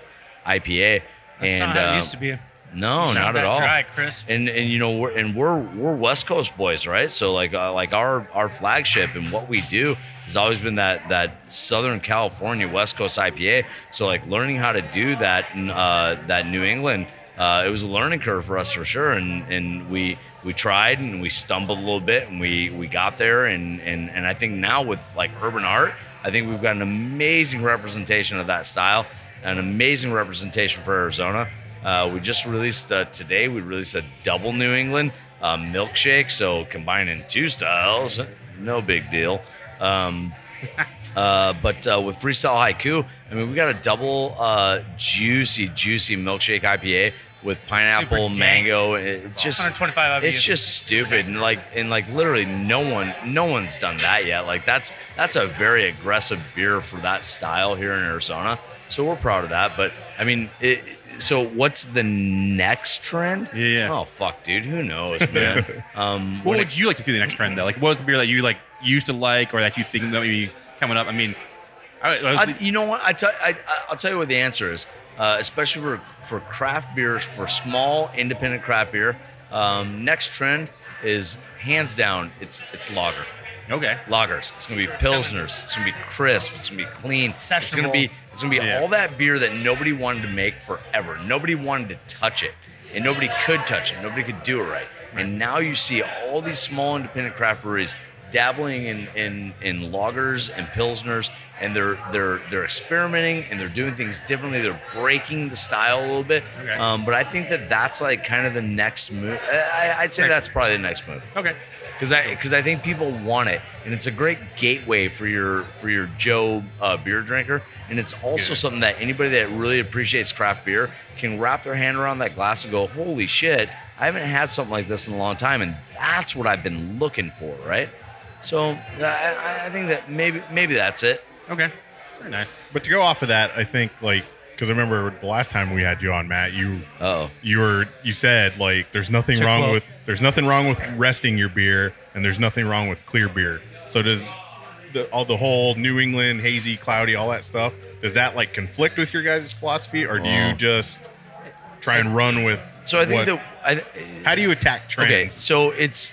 IPA. That's not how it used to be. No, not at all. Dry, crisp. And you know, we're West Coast boys, right? So like our flagship and what we do has always been that Southern California West Coast IPA. So like, learning how to do that in that New England, it was a learning curve for us for sure. And we tried and we stumbled a little bit, and we got there. And I think now with like Urban Art, I think we've got an amazing representation of that style, an amazing representation for Arizona. We just released today. We released a double New England milkshake, so combining two styles, no big deal. But with Freestyle Haiku, I mean, we got a double juicy milkshake IPA with pineapple, mango. It's just 125 IBUs. It's just stupid, and like literally no one's done that yet. Like that's a very aggressive beer for that style here in Arizona. So we're proud of that. But I mean, so what's the next trend? Yeah. Oh fuck, dude, who knows, man? What would you like to see the next trend though? Like, what was the beer that you like used to like, or that you think that maybe coming up? I mean, you know what? I'll tell you what the answer is. Especially for craft beers, for small independent craft beer, next trend is hands down. It's lager. Okay. Lagers. It's gonna be pilsners. It's gonna be crisp. It's gonna be clean. It's gonna be all that beer that nobody wanted to make forever. Nobody wanted to touch it, and nobody could touch it. Nobody could do it right. And now you see all these small independent craft breweries dabbling in lagers and pilsners, and they're experimenting and they're doing things differently. They're breaking the style a little bit. Okay. But I think that's like kind of the next move. I'd say that's probably the next move. Okay. Because I think people want it, and it's a great gateway for your Joe beer drinker, and it's also something that anybody that really appreciates craft beer can wrap their hand around that glass and go, holy shit, I haven't had something like this in a long time, and that's what I've been looking for, right? So I think that maybe that's it. Okay. Very nice. But to go off of that, I think like, because I remember the last time we had you on, Matt, you said like there's nothing wrong with resting your beer, and there's nothing wrong with clear beer. So does the whole New England hazy, cloudy, all that stuff, does that like conflict with your guys' philosophy, or do you just try and run with? So I think how do you attack trends? Okay, so it's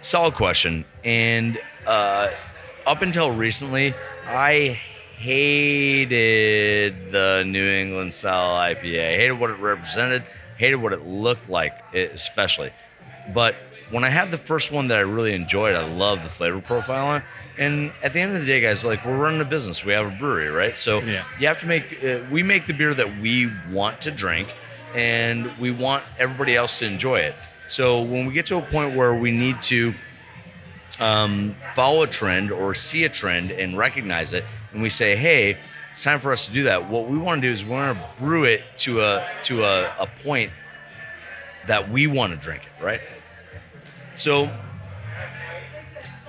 solid question, and up until recently, I hated the New England style IPA. I hated what it represented, hated what it looked like, especially. But when I had the first one that I really enjoyed, I loved the flavor profile on it. And at the end of the day, guys, like, we're running a business. We have a brewery, right? So you have to make, we make the beer that we want to drink, and we want everybody else to enjoy it. So when we get to a point where we need to follow a trend or see a trend and recognize it, and we say, hey, it's time for us to do that. What we want to do is we want to brew it to a point that we want to drink it, right? So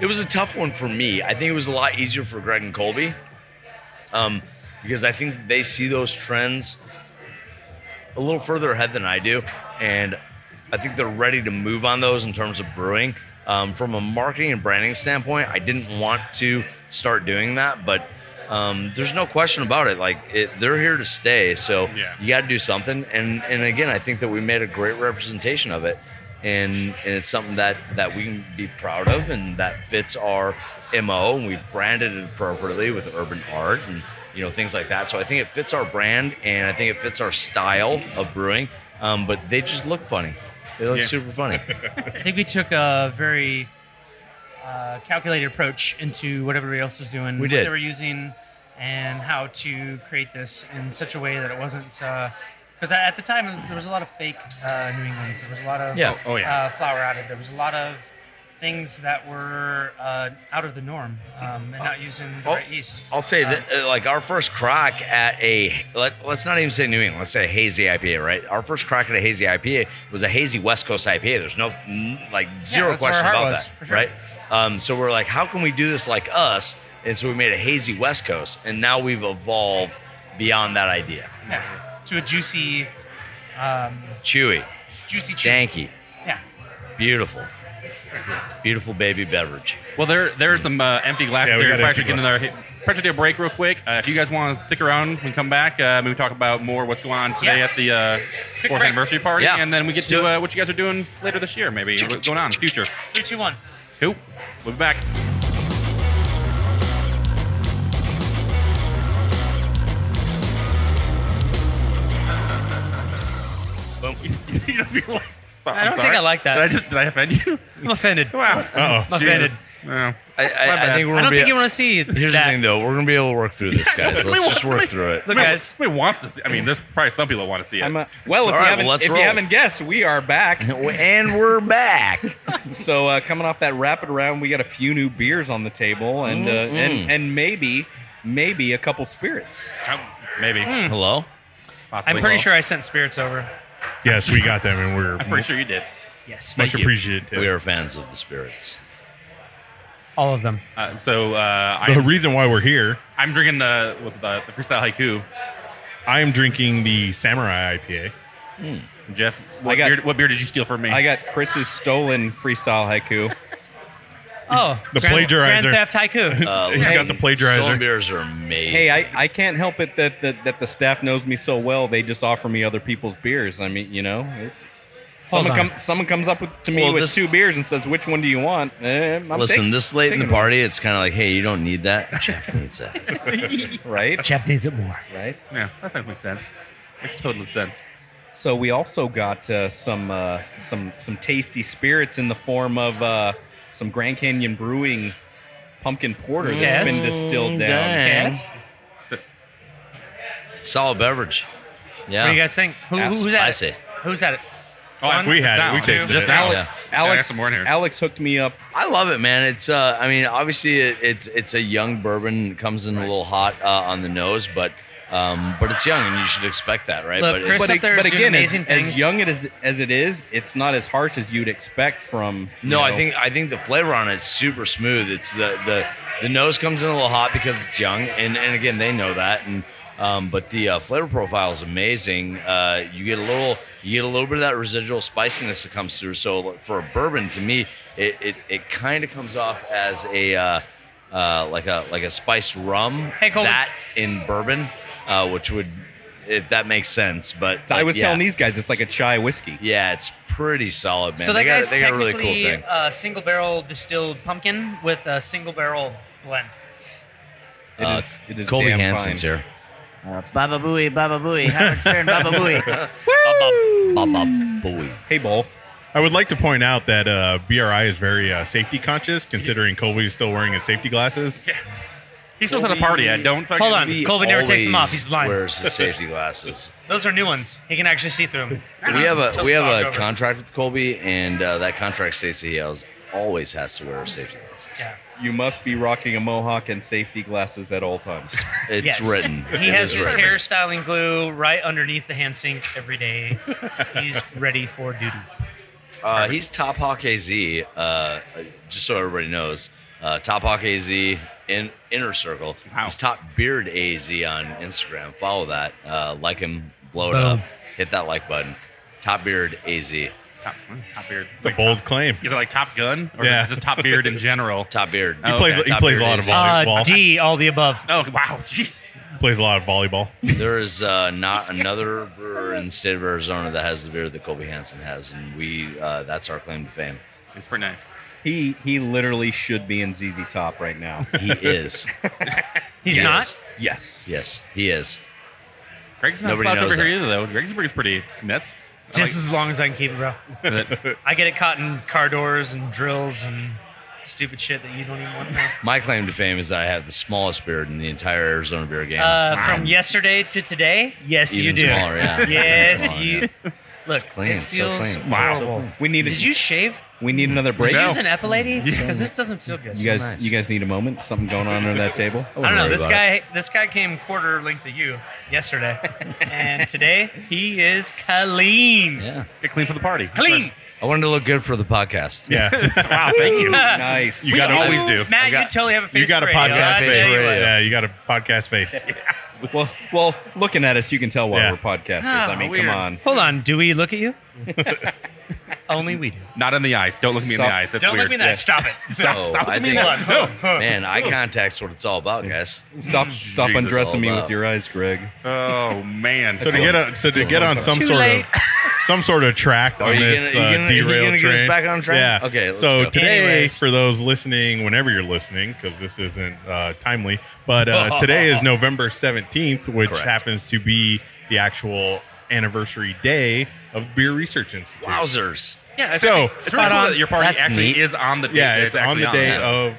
it was a tough one for me. I think it was a lot easier for Greg and Colby, because I think they see those trends a little further ahead than I do, and I think they're ready to move on those in terms of brewing. From a marketing and branding standpoint, I didn't want to start doing that, but there's no question about it. Like, they're here to stay, so you got to do something. And again, I think that we made a great representation of it, and it's something that we can be proud of, and that fits our MO, and we branded it appropriately with urban art and things like that. So I think it fits our brand, and I think it fits our style of brewing. But they just look funny. They look super funny. I think we took a very calculated approach into what everybody else was doing, what they were using, and how to create this in such a way that it wasn't. Because at the time, there was a lot of fake New Englands. There was a lot of flour added. There was a lot of things that were out of the norm and not using the right yeast. I'll say that like our first crack at let's not even say New England, let's say a hazy IPA, right? Our first crack at a hazy IPA was a hazy West Coast IPA. There's no zero that's where question our heart about was, that, for sure. right? So we're like, how can we do this like us? And so we made a hazy West Coast, and now we've evolved beyond that idea. Yeah. To a juicy, Chewy, chew. danky, Yeah. beautiful baby beverage. Well, there's some empty glasses Yeah, we here. got Probably empty should get another. Probably should take a break real quick. If you guys want to stick around, we can come back. Maybe talk about more what's going on today Yeah. at the Quick 4th break. anniversary party, Yeah. and then we get Let's do to it. what you guys are doing later this year. Maybe what's going on in the future. 3, 2, 1. Cool. We'll be back. Boom. You don't feel like- Sorry, I I'm don't think sorry. I like that. Did I offend you? I'm offended. Wow. Uh-oh. I'm offended. Jesus. Yeah. I bad. think we're I gonna don't be. think you want to see Here's that. the thing, though. We're gonna be able to work through this, guys. Let's just work through it. Look, guys. Nobody wants to see. I mean, there's probably some people that want to see it. Well, if, All you, right, haven't, well, let's if you roll. haven't guessed, we are back. And we're back. So coming off that rapid round, we got a few new beers on the table, and and maybe a couple spirits. Oh, maybe. Hello. Possibly. I'm pretty sure I sent spirits over. Yes, we got them, and we're I'm pretty sure you did. Yes. much Thank you. appreciated. We are fans of the spirits. All of them. The I'm reason why we're here, drinking the freestyle haiku. I am drinking the Samurai IPA. Jeff, I what beer did you steal from me? I got Chris's stolen freestyle haiku. Oh, The Grand plagiarizer. Theft Haiku. He's got the plagiarizer. Stone beers are amazing. Hey, I can't help it that the staff knows me so well. They just offer me other people's beers. I mean, someone comes up to me Well, with this- 2 beers and says, "Which one do you want?" Listen, this late in the taking one. party, it's kind of like, hey, you don't need that. Jeff needs that. right? Jeff needs it more. Right. Yeah, that sounds makes sense. Makes total sense. So we also got some tasty spirits in the form of some Grand Canyon Brewing pumpkin porter that's Yes. been distilled down. Dang. Yes. Solid beverage. Yeah. What do you guys think? Who's at Spicy. it? Who's at it? Oh, We had it. down. We tasted Just it. now. Yeah. I got some more in here. Alex hooked me up. I love it, man. It's I mean, obviously it's a young bourbon. It comes in a little hot on the nose, but it's young, and you should expect that, right? Look, Chris But, up there is but doing again, amazing as things. young as it is, it's not as harsh as you'd expect from. No, you know, I think the flavor on it's super smooth. It's the nose comes in a little hot because it's young, and again they know that, and but the flavor profile is amazing. You get a little bit of that residual spiciness that comes through. So for a bourbon, to me, it kind of comes off as a like a spiced rum. Hey, Colby. That in bourbon, which would, if that makes sense. But I was yeah. telling these guys it's like a chai whiskey. Yeah, it's pretty solid, man. So that guy's they got a really cool technically thing. a single barrel distilled pumpkin with a single barrel blend. It is Colby damn Hansen's fine. here. Baba Booey, Howard Stern, Baba Booey. Baba boy. Hey, both. I would like to point out that BRI is very safety conscious, considering Colby is still wearing his safety glasses. He still at a party. I don't fucking. Hold on. He Colby never takes them off. always He's blind. Wears his safety glasses. Those are new ones. He can actually see through them. we have a contract with Colby, and that contract states that he always has to wear safety glasses. Yeah. You must be rocking a mohawk and safety glasses at all times. It's Yes. written. He It has is his written. hairstyling glue right underneath the hand sink every day. He's ready for duty. He's Top Hawk AZ. Just so everybody knows, Top Hawk AZ in Inner Circle. Wow. He's Top Beard AZ on Instagram. Follow that. Like him. Blow it Boom. up. Hit that like button. Top Beard AZ. Top beard. It's a bold claim. Is it like Top Gun? Or Yeah. is it just Top Beard in general? Top Beard. Oh, He okay. plays a lot of volleyball. D, all the above. Oh, wow. Jeez. Plays a lot of volleyball. There is not another brewer in the state of Arizona that has the beer that Colby Hansen has, and that's our claim to fame. It's pretty nice. He literally should be in ZZ Top right now. He is. He's He not? is. Yes. Yes, he is. Greg's not Nobody slouch over knows here either, though. Greg's is pretty nuts. Just as long as I can keep it, bro. I get it caught in car doors and drills and stupid shit that you don't even want to know. My claim to fame is that I have the smallest beard in the entire Arizona beer game. From yesterday to today, yes, Even you do. smaller, yeah. Yes, Even smaller, you. Look, clean, it so feels clean. horrible. So clean. We need Did you shave? We need another break. Are you No. using Epilady? Because this doesn't feel good. You guys need a moment. Something going on under that table. I don't know. worry This about guy came quarter length to you yesterday, and today he is clean. Yeah. Get clean for the party. Clean. I wanted to look good for the podcast. Yeah. Wow, thank you. Nice. You gotta always do. Matt, you totally have a face You got a for radio. podcast I face. tell you what. Yeah, you got a podcast face. Well, looking at us, you can tell why Yeah. we're podcasters. Ah, I mean, weird. come on. Hold on. Do we look at you? Only we do. Not in the eyes. Don't look me in the Stop. eyes. That's Don't weird. look me in that. Stop it. So Stop I looking think, me in the eye. No. man, eye contact's what it's all about, guys. Stop Jesus, undressing me all with about. your eyes, Greg. Oh man. So to get on some Too sort late. of some sort of track on you this gonna derail get train. us back on track? Yeah. Okay, let's so go. today, Anyways. for those listening, whenever you're listening, because this isn't timely, but today is November 17th, which Correct. happens to be the actual anniversary day of the Beer Research Institute. Wowzers. Yeah. It's So- it's really cool that your party That's actually neat. is on the day. Yeah, that it's on actually the day yeah. of.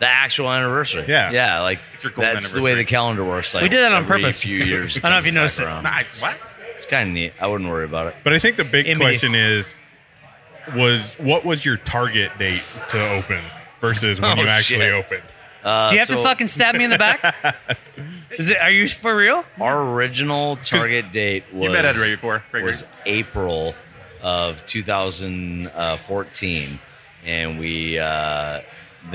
The actual anniversary. Yeah. Yeah, like your golden that's the way the anniversary. calendar works. Like We did that on every purpose. few years. I don't know if you noticed it. Nah, what? It's kind of neat. I wouldn't worry about it. But I think the big MBD. question is, what was your target date to open versus when Oh, you actually shit. opened? Do you have to So fucking stab me in the back? Are you for real? Our original target date was You met Ed Ray before. Great, was April of 2014, and we then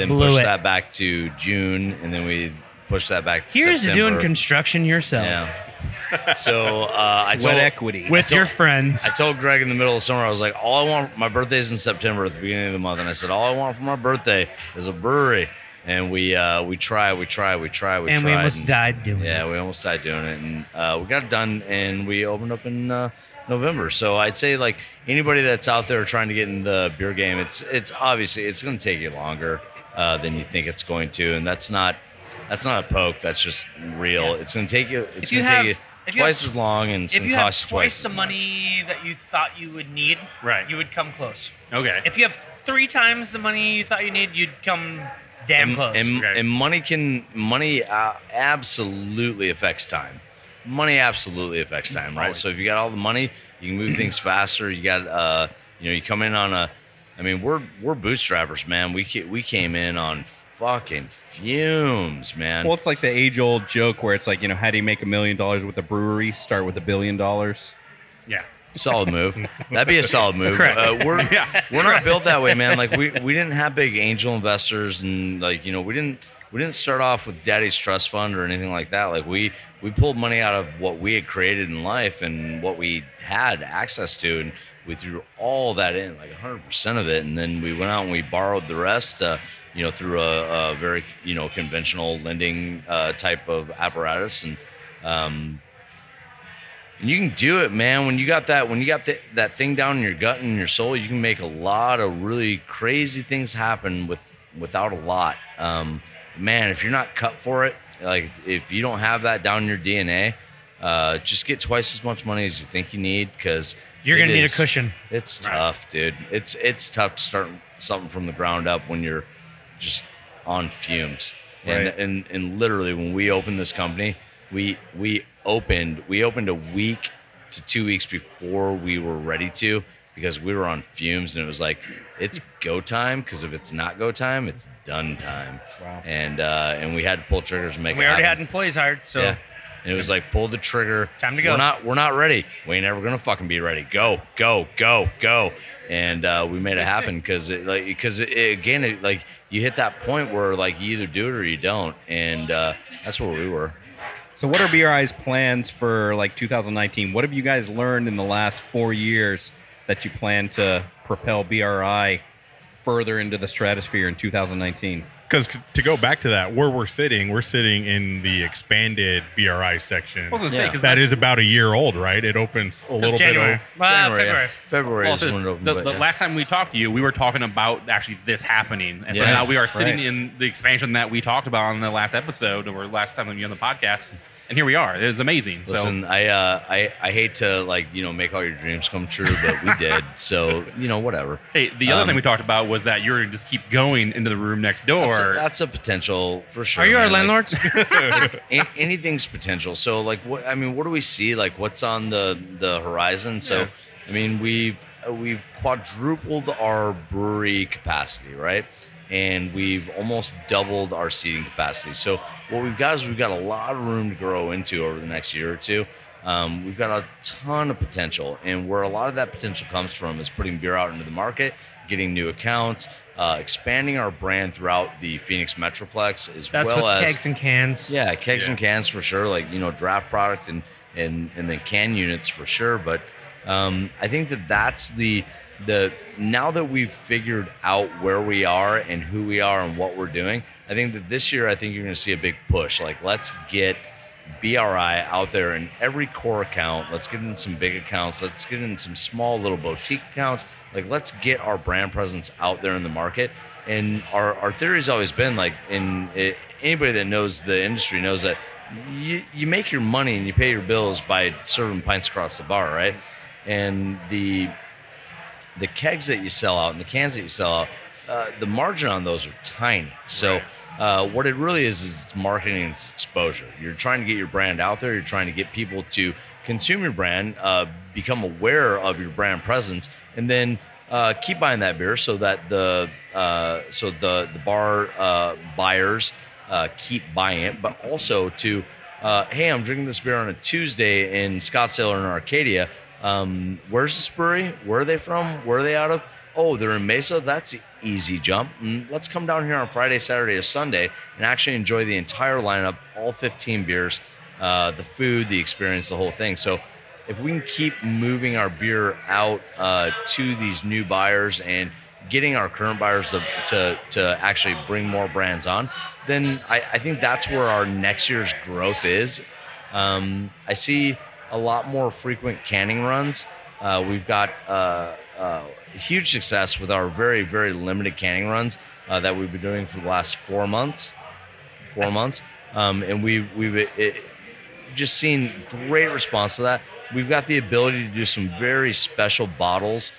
Blew pushed it. that back to June, and then we pushed that back to Here's to September. doing construction yourself Yeah. So I Sweat told equity. with your friends. I told Greg in the middle of summer, I was like, all I want, my birthday's in September at the beginning of the month. And I said, all I want for my birthday is a brewery. And we tried. And we almost died doing Yeah, it. we almost died doing it. And we got it done, and we opened up in November. So I'd say, like, anybody that's out there trying to get in the beer game, it's obviously, it's going to take you longer than you think it's going to. And that's not a poke. That's just real. It's going to take you, it's going to take you twice as long, and it's If going you to have cost you twice twice the as much. money that you thought you would need, Right. you would come close. Okay. If you have 3 times the money you thought you need, you'd come damn close. Okay. And money absolutely affects time. Money absolutely affects time, right? So if you got all the money, you can move things faster. You got you come in on a. I mean, we're bootstrappers, man. We came in on fucking fumes, man. Well, it's like the age-old joke where it's like, how do you make $1 million with a brewery? Start with $1 billion. Yeah. Solid move. That'd be a solid move. Correct. We're not built that way, man. Like we didn't have big angel investors, and like we didn't start off with Daddy's Trust Fund or anything like that. Like we pulled money out of what we had created in life and what we had access to, and we threw all that in, like 100% of it, and then we went out and we borrowed the rest. Through a very conventional lending type of apparatus, and you can do it, man. When you got that thing down in your gut and in your soul, you can make a lot of really crazy things happen without a lot. Man, if you're not cut for it, like if you don't have that down in your DNA, just get twice as much money as you think you need, because You're gonna need a cushion. It's tough, dude. It's tough to start something from the ground up when you're just on fumes. Right. And literally, when we opened this company, we opened a week to 2 weeks before we were ready to, because we were on fumes, and it was like, it's go time, because if it's not go time, it's done time. Wow. And we had to pull triggers and make We it already happen. had employees hired, so Yeah. And it was like, pull the trigger. Time to go. We're not ready. We ain't never gonna fucking be ready. Go. And we made it happen, because again, you hit that point where like you either do it or you don't, and that's where we were. So what are BRI's plans for like 2019? What have you guys learned in the last 4 years that you plan to propel BRI further into the stratosphere in 2019? Because to go back to that, where we're sitting in the expanded BRI section. I was gonna say, Yeah. 'cause That that's- is about a year old, right? It opens a little bit January. over. Well, January, February. February Well, is this- when it opened. the but, yeah. last time we talked to you, we were talking about actually this happening, and so Yeah, now we are sitting right. in the expansion that we talked about on the last episode, or last time we were on the podcast, and here we are. It was amazing. Listen, I hate to make all your dreams come true, but we did. So whatever. So, hey, the other thing we talked about was that you're just keep going into the room next door. That's a potential for sure. Are you our man. landlords? Anything's potential. So what do we see? Like what's on the horizon? So Yeah. I mean, we've quadrupled our brewery capacity, right? And we've almost doubled our seating capacity. So what we've got is we've got a lot of room to grow into over the next year or two. We've got a ton of potential, and where a lot of that potential comes from is putting beer out into the market, getting new accounts, expanding our brand throughout the Phoenix Metroplex, as That's well with as kegs and cans. yeah, kegs and cans for sure, like draft product and then can units for sure. But I think that's the now that we've figured out where we are and who we are and what we're doing, I think that this year, I think you're going to see a big push. Like, let's get BRI out there in every core account. Let's get in some big accounts. Let's get in some small little boutique accounts. Like, let's get our brand presence out there in the market. And our theory's always been, like, anybody that knows the industry knows that you make your money and you pay your bills by serving pints across the bar, right? And the kegs that you sell out and the cans that you sell out, the margin on those are tiny. So what it really is it's marketing and it's exposure. You're trying to get your brand out there. You're trying to get people to consume your brand, become aware of your brand presence, and then keep buying that beer so that the bar buyers keep buying it, but also to, hey, I'm drinking this beer on a Tuesday in Scottsdale or in Arcadia. Where's this brewery? Where are they from? Where are they out of? Oh, they're in Mesa. That's an easy jump. Let's come down here on Friday, Saturday, or Sunday and actually enjoy the entire lineup, all 15 beers, the food, the experience, the whole thing. So if we can keep moving our beer out to these new buyers and getting our current buyers to actually bring more brands on, then I think that's where our next year's growth is. I see a lot more frequent canning runs. We've got huge success with our very, very limited canning runs that we've been doing for the last 4 months. And we've just seen great response to that. We've got the ability to do some very special bottles.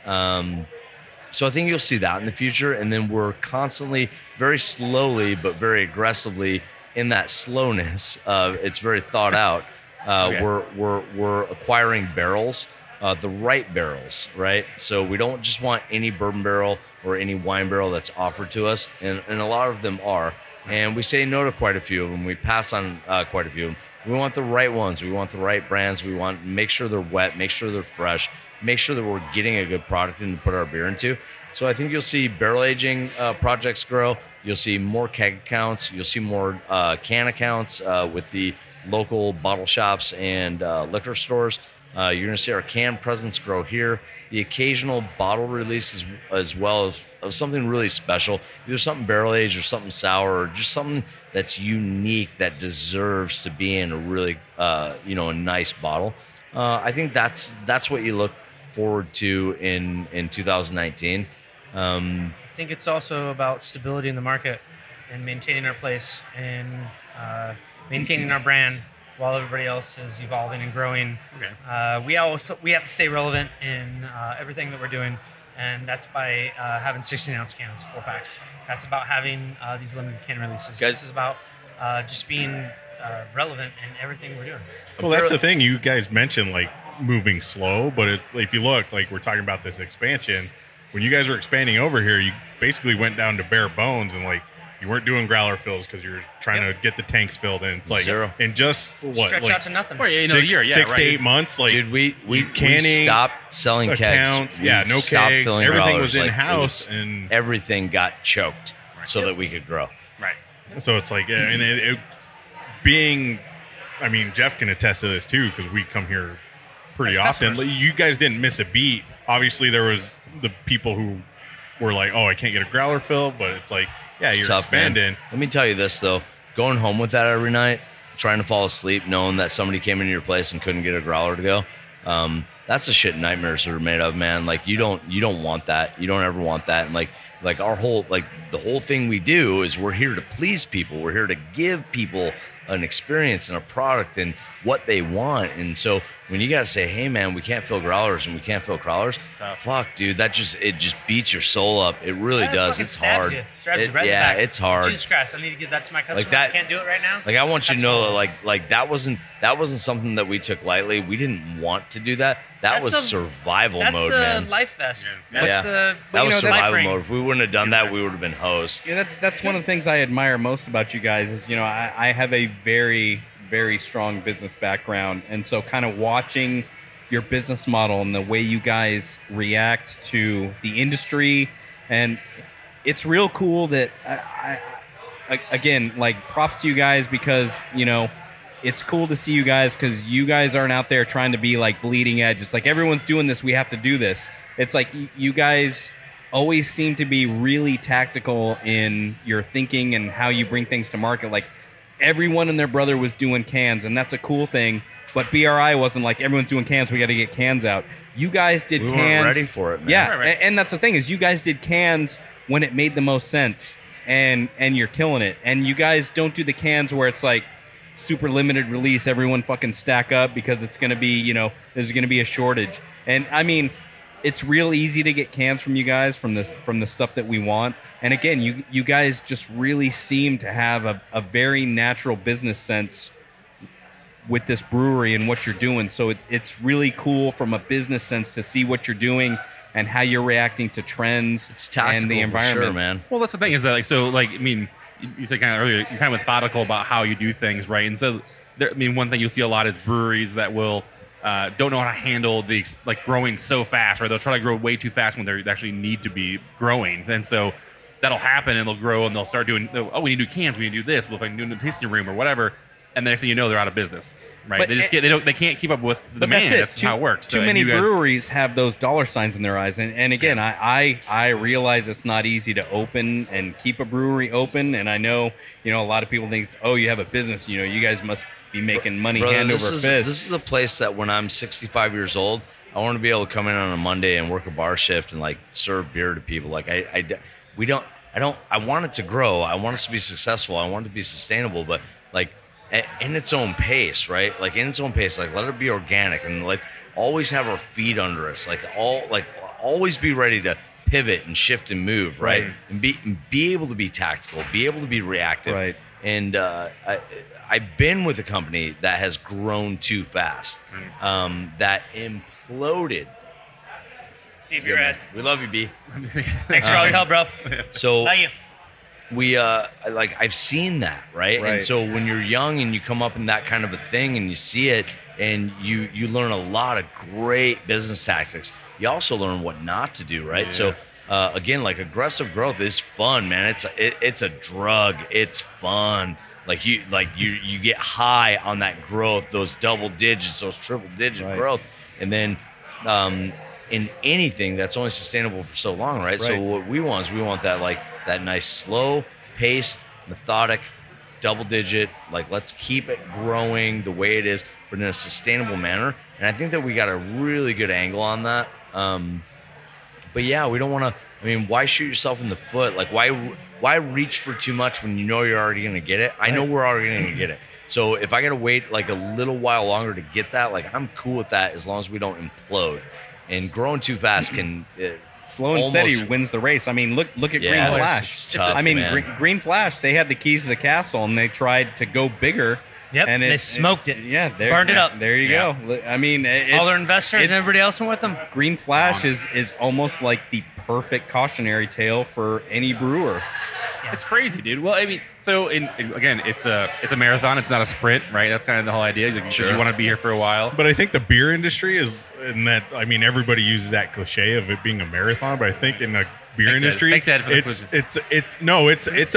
So I think you'll see that in the future. And then we're constantly, very slowly, but very aggressively in that slowness. It's very thought out. We're acquiring barrels, the right barrels, right? So we don't just want any bourbon barrel or any wine barrel that's offered to us, and a lot of them are. And we say no to quite a few of them. We pass on quite a few of them. We want the right ones. We want the right brands. We want make sure they're wet, make sure they're fresh, make sure that we're getting a good product in to put our beer into. So I think you'll see barrel aging projects grow. You'll see more keg accounts. You'll see more can accounts with the local bottle shops and liquor stores. You're going to see our can presence grow here. The occasional bottle releases as well as of something really special, either something barrel aged or something sour or just something that's unique that deserves to be in a really a nice bottle. I think that's what you look forward to in 2019. I think it's also about stability in the market and maintaining our place and maintaining our brand while everybody else is evolving and growing. Okay. We have to stay relevant in everything that we're doing, and that's by having 16-ounce cans, 4-packs. That's about having these limited can releases. This is about just being relevant in everything we're doing. Well, that's the thing. You guys mentioned like moving slow, but if you look, like we're talking about this expansion, when you guys were expanding over here, you basically went down to bare bones and like you weren't doing growler fills because you're trying to get the tanks filled in. It's like zero. And just what stretch out to nothing. Or, yeah, a year, 6 to 8 months. Like, dude, we canning, stopped selling accounts, kegs. We no stopped kegs. filling Everything growlers. was in house, and everything got choked so that we could grow. Right. So it's like, and it being, I mean, Jeff can attest to this too because we come here pretty often. Customers. You guys didn't miss a beat. Obviously, there was the people who were like, "Oh, I can't get a growler fill," but it's like, yeah, you're Tough, expanding. man. Let me tell you this though: going home with that every night, trying to fall asleep, knowing that somebody came into your place and couldn't get a growler to go. That's the shit nightmares are made of, man. Like you don't want that. You don't ever want that. And like like our whole, like the whole thing we do is we're here to please people. We're here to give people an experience and a product and what they want. And so when you got to say, hey man, we can't fill growlers and we can't fill crawlers, fuck dude, it just beats your soul up. It really does. It's hard. Stabs you right in the back. It's hard. Jesus Christ, I need to give that to my customer. Like that, I can't do it right now. Like I want you to know that like that wasn't something that we took lightly. We didn't want to do that. That was survival mode, man. That's the life vest. That's the that was survival life mode. If we wouldn't have done that, we would have been host. Yeah, that's one of the things I admire most about you guys is, I have a very, very strong business background. And so kind of watching your business model and the way you guys react to the industry. And it's real cool that, again, like props to you guys because, it's cool to see you guys because you guys aren't out there trying to be like bleeding edge. It's like everyone's doing this. We have to do this. It's like you guys always seem to be really tactical in your thinking and how you bring things to market. Like everyone and their brother was doing cans, and that's a cool thing. But BRI wasn't like everyone's doing cans. We got to get cans out. You guys did cans. We weren't ready for it, man. Yeah, and that's the thing is you guys did cans when it made the most sense, and you're killing it. And you guys don't do the cans where it's like super limited release. Everyone fucking stack up because it's gonna be there's gonna be a shortage. And I mean, it's real easy to get cans from you guys from the stuff that we want. And again, you guys just really seem to have a very natural business sense with this brewery and what you're doing. So it's really cool from a business sense to see what you're doing and how you're reacting to trends and the environment. For sure, man. Well, that's the thing is that you said kind of earlier, you're kind of methodical about how you do things, right? And so, one thing you'll see a lot is breweries that will don't know how to handle the growing so fast, or they'll try to grow way too fast when they actually need to be growing. And so that'll happen, and they'll grow, and they'll start doing, we need to do cans, we need to do this, well, if I can do it in the tasting room or whatever. And the next thing you know, they're out of business, right? But they can't keep up with the demand. That's how it works. Too many breweries have those dollar signs in their eyes, and again, I realize it's not easy to open and keep a brewery open, and I know a lot of people think, you have a business, you guys must be making money hand over fist. This is a place that when I'm 65 years old, I want to be able to come in on a Monday and work a bar shift and serve beer to people. I want it to grow. I want us to be successful. I want it to be sustainable, but in its own pace, right? In its own pace, let it be organic, and let's always have our feet under us. Always be ready to pivot and shift and move, right? And be able to be tactical, be able to be reactive. Right. And I've been with a company that has grown too fast, that imploded. See if you're at. We love you, B. Thanks for all your help, bro. So Love you. we I've seen that, right? And so when you're young and you come up in that kind of a thing and you see it and you learn a lot of great business tactics, you also learn what not to do, right? So again, aggressive growth is fun, man. It's a drug. It's fun. You get high on that growth, those double digits, those triple digit growth, and then in anything that's only sustainable for so long, right? So what we want is that nice, slow paced, methodic, double digit. Let's keep it growing the way it is, but in a sustainable manner. And I think that we got a really good angle on that. But yeah, we don't want to. Why shoot yourself in the foot? Why reach for too much when you know you're already going to get it? I know we're already going to get it. So if I got to wait a little while longer to get that, I'm cool with that as long as we don't implode. And growing too fast can slow and steady wins the race. Look at Green Flash. It's tough, Green Flash, they had the keys to the castle and they tried to go bigger. Yep, and they smoked it. Yeah, burned it up. There you go. All their investors and everybody else went with them. Green Flash is almost like the perfect cautionary tale for any brewer. It's crazy, dude. Well, so again, it's a marathon. It's not a sprint, right? That's kind of the whole idea. You want to be here for a while. But I think the beer industry is in that. Everybody uses that cliche of it being a marathon. But I think in the beer industry, it's a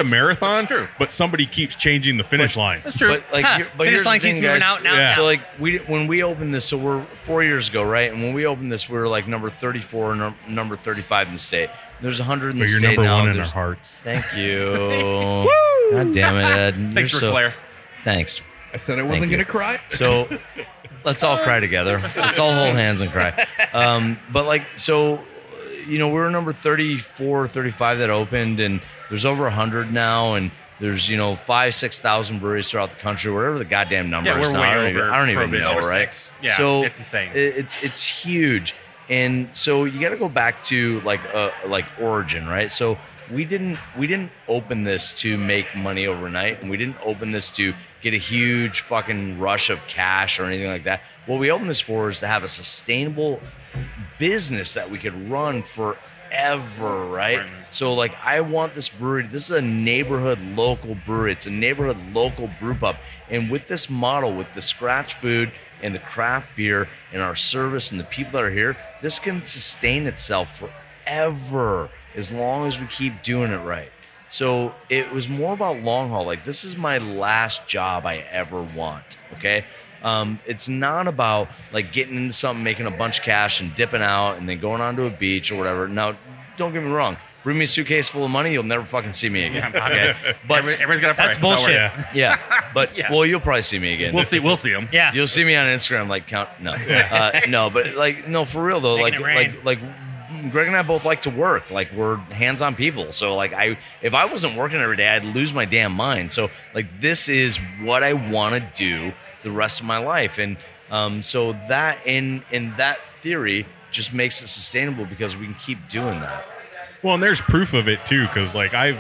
marathon. That's true. But somebody keets changing the finish line. That's true. But finish here's line the thing, keeps moving guys. out now. Yeah. So when we opened this, so we're 4 years ago, right? And when we opened this, we were number 34 and number 35 in the state. There's 100 in the But you're state number now. one in our hearts. Thank you. God damn it, Ed. Thanks, Ric Flair. Thanks. I said I wasn't going to cry. So let's all cry together. Let's all hold hands and cry. But we were number 34, 35 that opened, and there's over 100 now, and there's 5,000-6,000 breweries throughout the country, whatever the goddamn number Yeah, is we're now. way I don't even over know, Prohibition. right? 6. Yeah, so it's insane. It's huge, and so you got to go back to like origin, right? So we didn't open this to make money overnight, and we didn't open this to get a huge fucking rush of cash or anything like that. What we opened this for is to have a sustainable business that we could run forever, right? So like, I want this brewery. This is a neighborhood local brewery. It's a neighborhood local brew pub, and with this model, with the scratch food and the craft beer and our service and the people that are here, this can sustain itself forever as long as we keep doing it right. So it was more about long haul. Like, this is my last job I ever want. Okay. It's not about like getting into something, making a bunch of cash and dipping out and then going onto a beach or whatever. Now, don't get me wrong. Bring me a suitcase full of money, you'll never fucking see me again. Okay? But everybody's got a price. That's bullshit. yeah, but well, you'll probably see me again. We'll see them. Yeah. You'll see me on Instagram, like no, but like no, for real though, Making it rain. like Greg and I both like to work. Like, we're hands-on people. So like, if I wasn't working every day, I'd lose my damn mind. So like, this is what I want to do the rest of my life, and so that in that theory just makes it sustainable because we can keep doing that. Well, and there's proof of it too, because like I've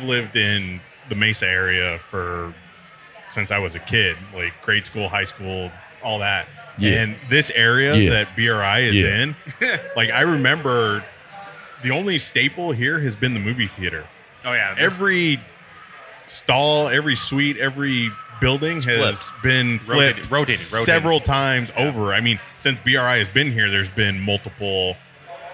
lived in the Mesa area since I was a kid, like grade school, high school, all that. Yeah. And this area that BRI is Yeah. in, like, I remember the only staple here has been the movie theater. Oh yeah. Every stall, every suite, every building has flipped. been flipped Rotated. several times over. I mean, since BRI has been here, there's been multiple.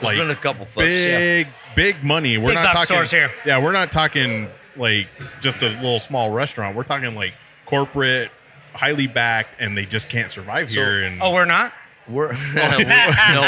There's been a couple flips. Big money. We're Big not box talking stores here. Yeah, we're not talking like just a little small restaurant. We're talking like corporate, highly backed, and they just can't survive here. And Oh, we're not? No,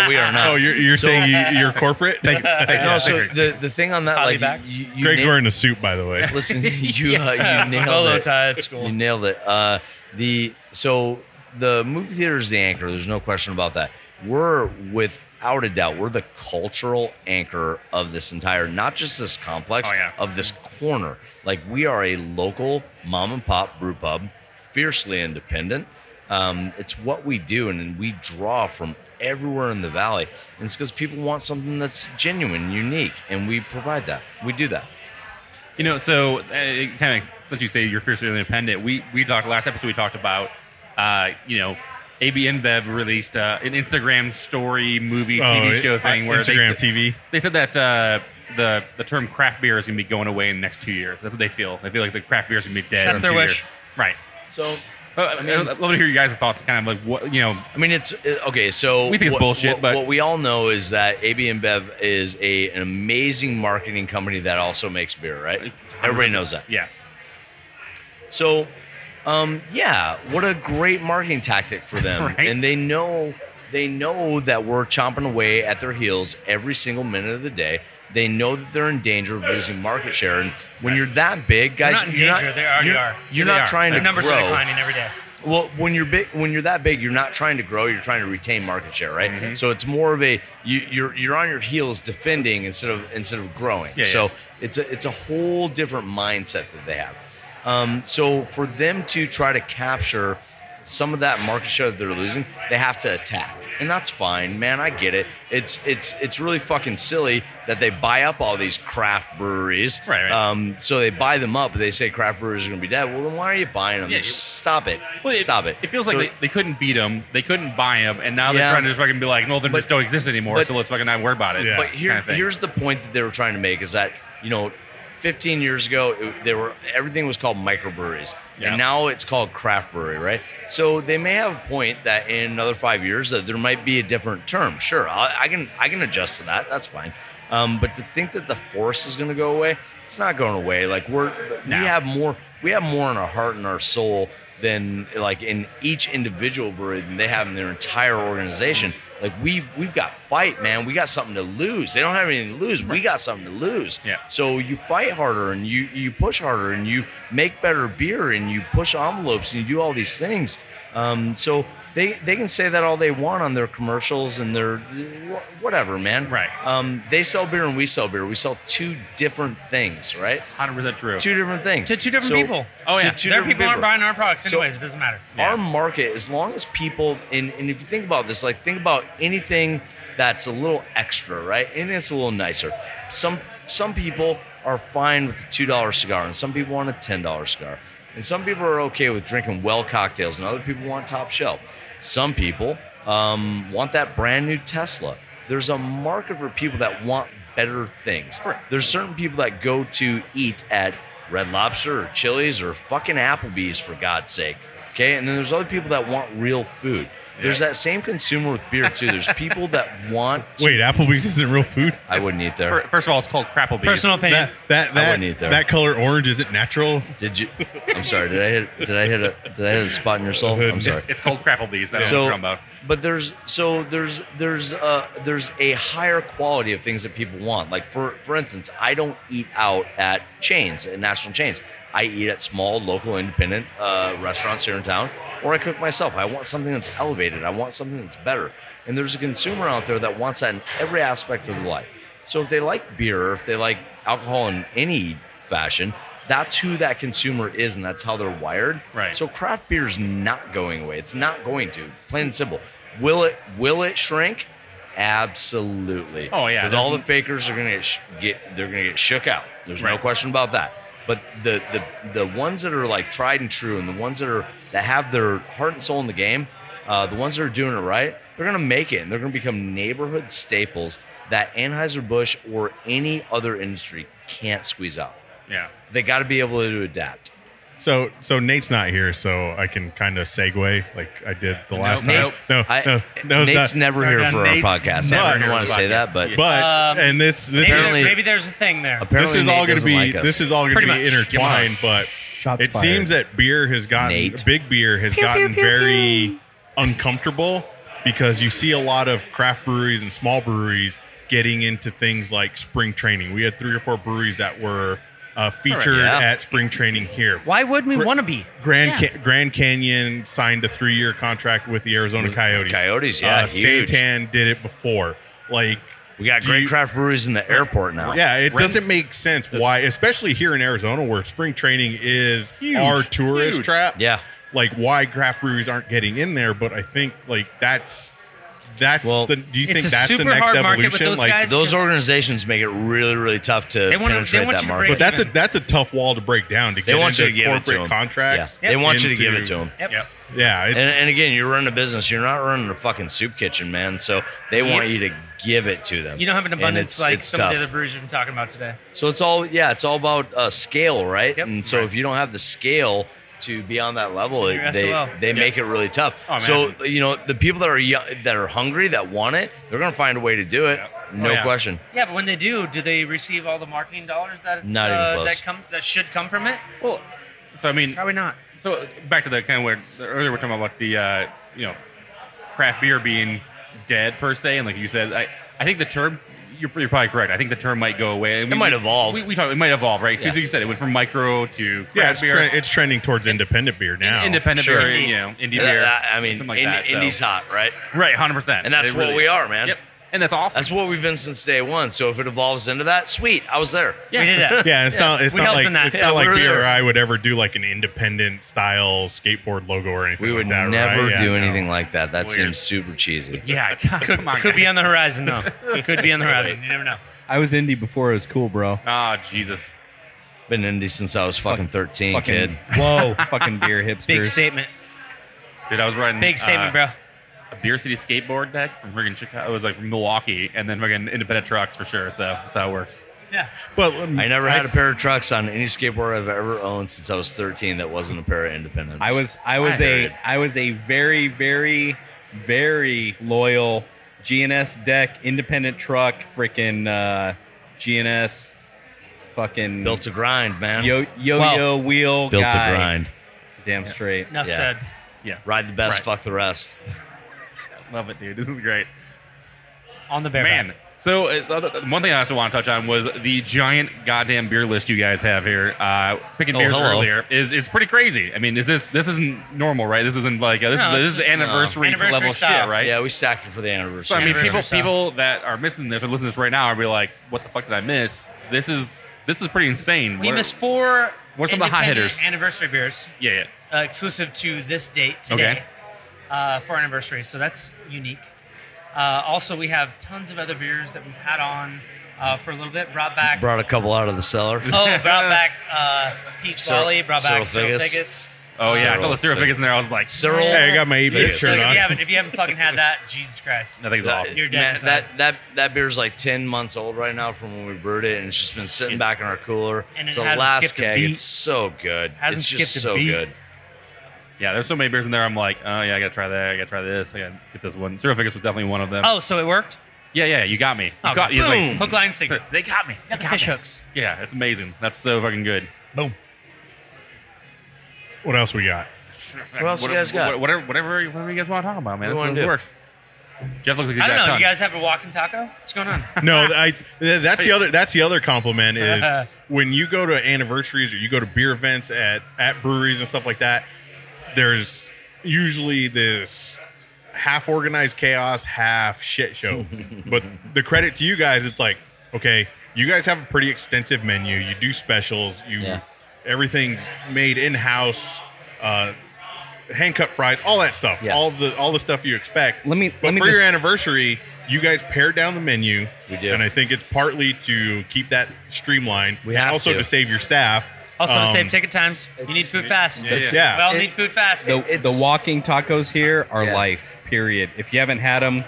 we are not. oh, you're saying you're corporate? No, so the thing on that, Highly like, backed. you Greg's nailed- wearing a suit, by the way. Listen, you nailed Polo it. tie at school. You nailed it. So the movie theater is the anchor. There's no question about that. We're, without a doubt, we're the cultural anchor of this entire, not just this complex, of this corner. Like, we are a local mom and pop brew pub, fiercely independent. It's what we do, and we draw from everywhere in the valley. And it's because people want something that's genuine, unique, and we provide that. We do that. So kind of, since you say you're fiercely independent, we talked last episode. We talked about AB InBev released an Instagram story movie TV show thing where Instagram TV. They said that the term craft beer is going to be going away in the next 2 years. That's what they feel. They feel like the craft beer is going to be dead. That's in their 2 wish. years. Right. So, I'd love to hear you guys' thoughts. Kind of like what I mean, it's okay. So We think it's bullshit, but- what we all know is that AB InBev is an amazing marketing company that also makes beer, right? Everybody knows that. Yes. So, what a great marketing tactic for them, Right. and they know that we're chomping away at their heels every single minute of the day. They know that they're in danger of losing market share, and when you're that big, guys, They're not in danger. They already are. You're They not are. trying Their to numbers grow. are declining every day. Well, when you're big, when you're that big, you're not trying to grow. You're trying to retain market share, right? Mm-hmm. So it's more of you're on your heels defending instead of growing. Yeah, so it's a whole different mindset that they have. So for them to try to capture some of that market share that they're losing, they have to attack, and that's fine, man. I get it. It's really fucking silly that they buy up all these craft breweries. Right. So they buy them up, but they say craft breweries are going to be dead. Well, then why are you buying them? Yeah, Just stop it. Well, Stop it. It feels So- like they couldn't beat them. They couldn't buy them, and now they're Yeah. trying to just fucking be like, no, they just don't exist anymore. but- So let's fucking not worry about it. Yeah. But kind of thing. here's the point that they were trying to make is that 15 years ago everything was called microbreweries, Yeah. and now it's called craft brewery, right? So they may have a point that in another 5 years that there might be a different term. Sure, I can adjust to that. That's fine. But to think that the force is going to go away, it's not going away. Like we have more in our heart and our soul than like in each individual brewery than they have in their entire organization. Like we've got fight, man. We got something to lose. They don't have anything to lose. We got something to lose. Yeah. So you fight harder and you push harder and you make better beer and you push envelopes and you do all these things. So they can say that all they want on their commercials and their whatever, man. Right. They sell beer and we sell beer. We sell two different things, right? 100% true. Two different things. To two different So- people. Oh, yeah. to two Their different people aren't buying our products So- anyways. It doesn't matter. Our market, as long as people, and if you think about this, like think about anything that's a little extra, right? Anything that's a little nicer. Some people are fine with a $2 cigar, and some people want a $10 cigar. And some people are okay with drinking well cocktails, and other people want top shelf. Some people want that brand new Tesla. There's a market for people that want better things. There's certain people that go to eat at Red Lobster or Chili's or fucking Applebee's, for God's sake. Okay, and then there's other people that want real food. There's that same consumer with beer too. There's people that want. Wait, Applebee's isn't real food? I wouldn't eat there. First of all, it's called Crapplebee's. Personal opinion. That I wouldn't eat there. that color orange, is it natural? Did you? I'm sorry. Did I hit a spot in your soul? I'm sorry. It's called Crapplebee's. That's So- what I'm talking about. But there's a higher quality of things that people want. Like for instance, I don't eat out at chains, at national chains. I eat at small, local, independent restaurants here in town, or I cook myself. I want something that's elevated. I want something that's better. And there's a consumer out there that wants that in every aspect of their life. So if they like beer, or if they like alcohol in any fashion, that's who that consumer is, and that's how they're wired. Right. So craft beer is not going away. It's not going to. Plain and simple. Will it shrink? Absolutely. Oh, yeah. Because all the fakers are gonna get shook out. There's no Right. question about that. But the ones that are like tried and true, and the ones that have their heart and soul in the game, the ones that are doing it right, they're gonna make it, and they're gonna become neighborhood staples that Anheuser-Busch or any other industry can't squeeze out. Yeah. They got to be able to adapt. So Nate's not here, so I can kind of segue like I did the last time. Nope. No, Nate's never here for our Nate's podcast. never I here don't want for to say podcast. that, but Yeah. But and this Apparently- Maybe there's a thing there. this apparently is all Nate going to doesn't be like us. this is all going to Pretty be much. intertwined. But Shots it fired. seems that beer has gotten Nate. big beer has gotten very uncomfortable because you see a lot of craft breweries and small breweries getting into things like spring training. We had 3 or 4 breweries that were featured Yeah. at spring training here. Why wouldn't we want to be? Grand Canyon signed a 3-year contract with the Arizona Coyotes. Coyotes, yeah, huge. Santan did it before. Like, We got do great you- craft breweries in the airport now. yeah, it doesn't make sense why, especially here in Arizona, where spring training is Huge. our tourist Huge. trap. Yeah. Like, why craft breweries aren't getting in there? But I think like that's Well, the. Do you it's think a that's the super next hard market evolution? with those like, guys. Those 'cause organizations make it really, really tough to They wanna- penetrate they want that you to market. break but that's a tough wall to break down to They get want you into to give it to corporate them. contracts. Yeah. They want you to give it into- to them. Yep. Yep. Yeah, it's, And again, you're running a business. You're not running a fucking soup kitchen, man. So they want you to give it to them. You don't have an And abundance like it's some of tough. the other breweries we've been talking about today. So it's all about scale, right? Yep. And so if you don't have the scale to be on that level, You're they SOL. make it really tough. Oh, man. So the people that are young, that are hungry, that want it, they're gonna find a way to do it. No Oh, yeah. question. Yeah, but when they do they receive all the marketing dollars that it's, Not even close. that should come from it? Well, so I mean, Probably not. so back to the kind of where earlier we're talking about the craft beer being dead per se, and like you said, I think the term you're probably correct. I think the term might go away. And It might evolve. We talked, it might evolve, right? Because Yeah. you said it went from micro to yeah, craft beer, it's trending towards independent beer now. independent Sure. beer, indie beer. I mean, something like that. So. Indie's hot, right? Right, 100%. And that's It what really we is. are, man. Yep, and that's awesome. That's what we've been since day one. So if it evolves into that, sweet. I was there. Yeah. We did that. Yeah, it's not. It's We not helped like in that. it's Yeah, not like we were beer. there. I would ever do like an independent style skateboard logo or anything. We would like that, never right? Yeah, do no. anything like that. That Weird. seems super cheesy. Yeah, come on, Could be guys. on the horizon, though. Could be on the horizon. You never know. I was indie before it was cool, bro. Oh, Jesus. Been indie since I was fucking 13, kid. Whoa, fucking beer hipsters. Big statement. Dude, I was riding Big statement, bro. a Beer City skateboard deck from friggin' Chicago. It was like from Milwaukee, and then friggin' independent trucks for sure. So that's how it works. Yeah. But I never had a pair of trucks on any skateboard I've ever owned since I was 13 that wasn't a pair of Independents. I was heard a very, very, very loyal GNS deck, independent truck, freaking GNS, fucking built to grind, man. yo wheel built guy. to grind. Damn straight. Enough Yeah. said. Yeah. Ride the best, Right. fuck the rest. Love it, dude. This is great. on the bear Man. bag. So one thing I also want to touch on was the giant goddamn beer list you guys have here. Picking beers earlier is pretty crazy. I mean, this isn't normal, right? This isn't like this is anniversary level style. shit, right? Yeah, we stacked it for the anniversary. So I mean, Anniversary people that are missing this or listening to this right now are be like, "What the fuck did I miss?" This is pretty insane. We missed 4 What's some of the hot independent hitters? anniversary beers Yeah. exclusive to this date today for anniversary. So that's unique. Also, we have tons of other beers that we've had on for a little bit. Brought a couple out of the cellar. brought back Peach Lolly. Brought back Cyril Cyril Figgis. Figgis. Oh yeah, I saw the Cyril Figgis in there. I was like, Cyril. Hey, I got my 8-bit Yes. shirt Like, on. if you haven't fucking had that, Jesus Christ. I think it's awesome. You're dead Man, inside. that beer's like 10 months old right now from when we brewed it, and it's just been sitting back in our cooler. And It's it the hasn't last skipped a keg. beat. It's so good. Hasn't it's just skipped a so beat. good. Yeah, there's so many beers in there. I'm like, oh yeah, I gotta try that. I gotta try this. I gotta get this one. Cyril Figgis was definitely one of them. Oh, so it worked? Yeah, you got me. You Oh, caught, boom. like, Hook, line, sinker. they got me. Got the fish hooks. Yeah, it's amazing. That's so fucking good. Boom. What else we got? What else you guys got? Whatever you guys want to talk about, man. What do you That's how wanna this do? works. Jeff looks like he I got don't know. tongue. You guys have a walking taco? What's going on? No, that's the other compliment is when you go to anniversaries or you go to beer events at breweries and stuff like that, there's usually this half organized chaos, half shit show. But the credit to you guys, it's like, okay, you guys have a pretty extensive menu. You do specials. Everything's made in house. Hand cut fries, all that stuff, all the stuff you expect. Let me for just- your anniversary, you guys pared down the menu. We did. And I think it's partly to keep that streamlined, We and have also to. save your staff. Also, to save ticket times. You need food fast. Yeah. We all need food fast. The walking tacos here are Yeah. life. Period. If you haven't had them,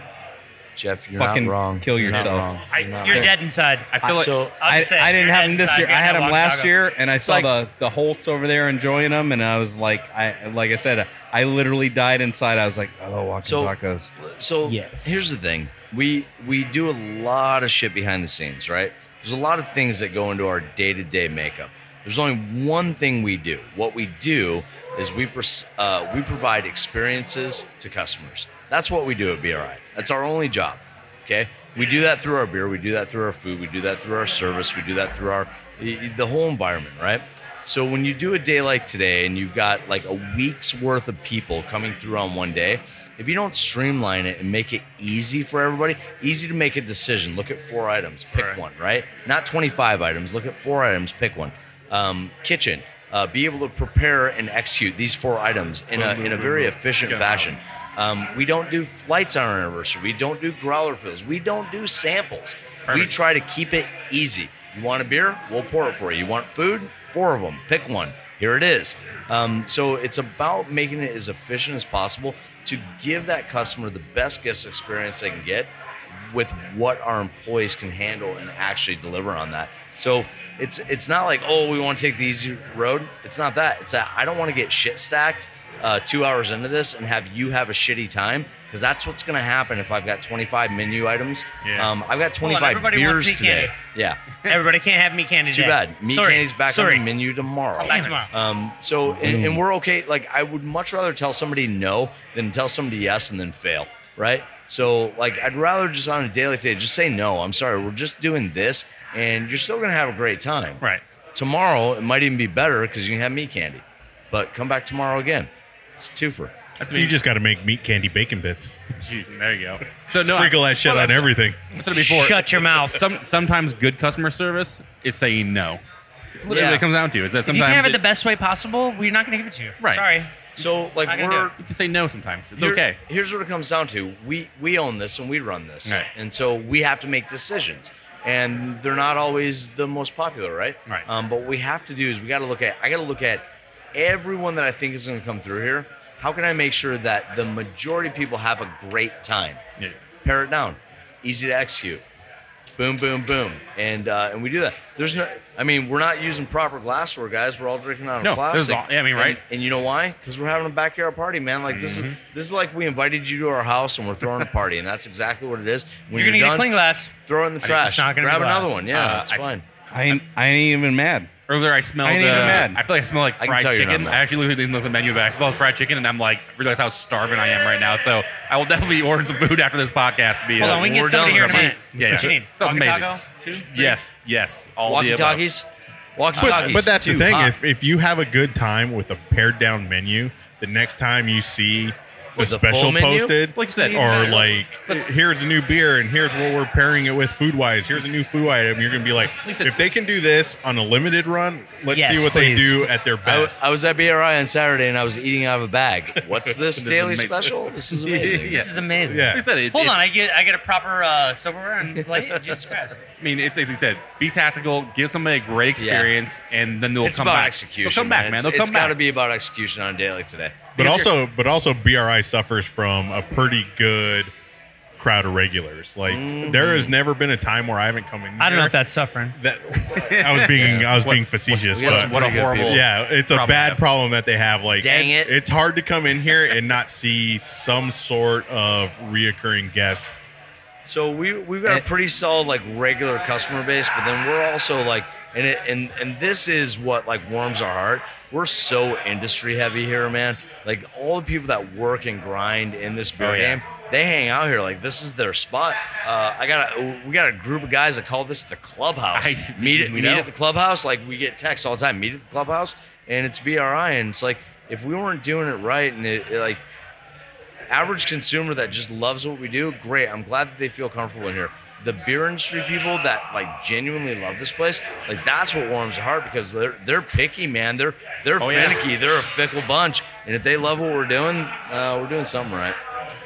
Jeff, you're fucking not wrong. kill You're not yourself. wrong. You're dead inside. I feel like So I'll just say, I didn't you're have dead them this inside. year. You're I had getting them a last taco. year, and I saw like- the Holtz over there enjoying them, and I was like, I said, I literally died inside. I was like, oh, walking So- tacos. So Yes. here's the thing. We do a lot of shit behind the scenes, right? There's a lot of things that go into our day-to-day makeup. There's only one thing we do. What we do is we provide experiences to customers. That's what we do at BRI. That's our only job. Okay? We do that through our beer. We do that through our food. We do that through our service. We do that through the whole environment, right? So when you do a day like today and you've got like a week's worth of people coming through on one day, if you don't streamline it and make it easy for everybody, easy to make a decision, look at 4 items, pick one, right? Not 25 items, look at 4 items, pick one. Kitchen, be able to prepare and execute these 4 items in a very efficient fashion. We don't do flights on our anniversary. We don't do growler fills. We don't do samples. We try to keep it easy. You want a beer? We'll pour it for you. You want food? 4 of them. Pick one. Here it is. So it's about making it as efficient as possible to give that customer the best guest experience they can get with what our employees can handle and actually deliver on that. So it's not like, oh, we want to take the easy road. It's not that. It's that I don't want to get shit stacked 2 hours into this and have you have a shitty time, because that's what's going to happen if I've got 25 menu items. I've got 25 everybody wants beers meat today. candy. Yeah. Everybody can't have meat candy Too today. bad. Meat Sorry. candy's back on the menu tomorrow. Back tomorrow. So, and we're okay. Like, I would much rather tell somebody no than tell somebody yes and then fail, right? So, like, I'd rather just on a day like today, just say no. I'm sorry, we're just doing this, and you're still going to have a great time. right. Tomorrow, it might even be better because you can have meat candy. But come back tomorrow again. It's a twofer. That's You just got to make meat candy bacon bits. there you go. So no, Sprinkle that shit on everything. I said it before. Shut your mouth. Sometimes good customer service is saying no. It's literally what it comes down to. Is that If you sometimes can't have it the best way possible, we're not going to give it to you. Right. Sorry. So, like, Not gonna do we're it. you have to say no sometimes. It's Here- okay. Here's what it comes down to. We own this and we run this. Right. And so we have to make decisions. And they're not always the most popular, right? Right. But what we have to do is I got to look at everyone that I think is going to come through here. How can I make sure that the majority of people have a great time? Yeah. Pare it down. Easy to execute. Boom, boom, boom. And we do that. We're not using proper glassware, guys. We're all drinking out of No, this is plastic. all- yeah, I mean, right. And you know why? Because we're having a backyard party, man. Like, this is like we invited you to our house and we're throwing a party, and that's exactly what it is. When You're going to get done, clean glass. throw it in the trash. not gonna Grab be another glass. one. Yeah, that's fine. I ain't even mad. Earlier, I smelled. I ain't even mad. I feel like I smell like I can fried tell you're not chicken. mad. I actually didn't look at the menu, but I smelled fried chicken, and I'm like, realize how starving I am right now. So I will definitely order some food after this podcast. To be Hold on, we can we're get somebody done here in a with minute. Yeah, What you need? sounds Walkie amazing. taco? 2? 3? Yes, all the walkie above. talkies. Walkie talkies. But that's the Too thing. hot. If you have a good time with a pared down menu, the next time you see the With the special full menu? posted, Like you said, or like here's a new beer and here's what we're pairing it with food wise. Here's a new food item. You're gonna be like, Like I said- if they can do this on a limited run, let's Yes, see what please. they do at their I best. was at BRI on Saturday and I was eating out of a bag. What's this This is daily amazing. special? This is amazing. Yeah. This is amazing. Yeah. Like I said, Hold on, I get a proper silverware and plate. Jesus Christ. I mean, it's as you said, be tactical, give somebody a great experience, and then they'll It's come about back. execution. They'll come back, man. They'll It's come got to back. be about execution on a day like today. But also, BRI suffers from a pretty good crowd of regulars. Like there has never been a time where I haven't come in. I don't know here if that's suffering. that I was being facetious, we got but some What a pretty good horrible. people. yeah, it's a problem to bad have. problem that they have. Like, Dang it. it's hard to come in here and not see some sort of reoccurring guest. So we've got a pretty solid like regular customer base, but then we're also like, and this is what like warms our heart. We're so industry heavy here, man. Like all the people that work and grind in this beer yeah. game, they hang out here. Like this is their spot. We got a group of guys that call this the clubhouse. We Meet know. at the clubhouse. Like we get texts all the time. Meet at the clubhouse, and it's BRI, and it's like if we weren't doing it right, and it like average consumer that just loves what we do, great. I'm glad that they feel comfortable in here. The beer industry people that like genuinely love this place, like that's what warms the heart because they're picky, man. They're Oh, yeah. finicky. They're a fickle bunch, and if they love what we're doing something right.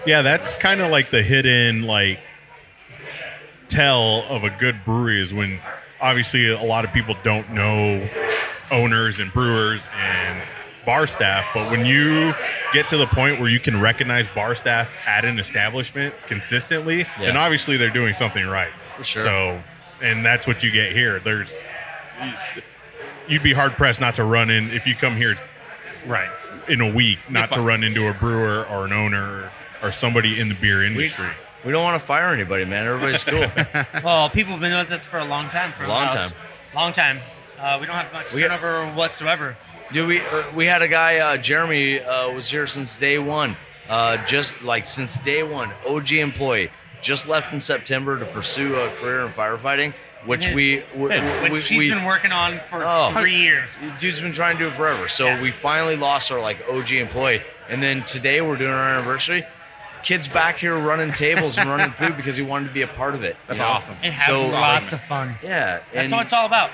Yeah, that's kind of like the hidden like tell of a good brewery is when obviously a lot of people don't know owners and brewers and bar staff, but when you get to the point where you can recognize bar staff at an establishment consistently, then obviously they're doing something right. For sure. So, and that's what you get here. You'd be hard pressed not to run in if you come here Right. in a week, not to fun. run into a brewer or an owner or somebody in the beer industry. We don't want to fire anybody, man. Everybody's cool. Well, people have been with us for a long time. Long time. Long time. We don't have much turnover whatsoever. Dude, we had a guy, Jeremy, was here since day one. Since day one, OG employee. Just left in September to pursue a career in firefighting, which Which he's been working on for 3 years. Dude's been trying to do it forever. So Yeah. we finally lost our like OG employee, and then today we're doing our anniversary. Kid's back here running tables and running food because he wanted to be a part of it. That's you know? awesome. And having So, lots of fun. Yeah, That's and what it's all about.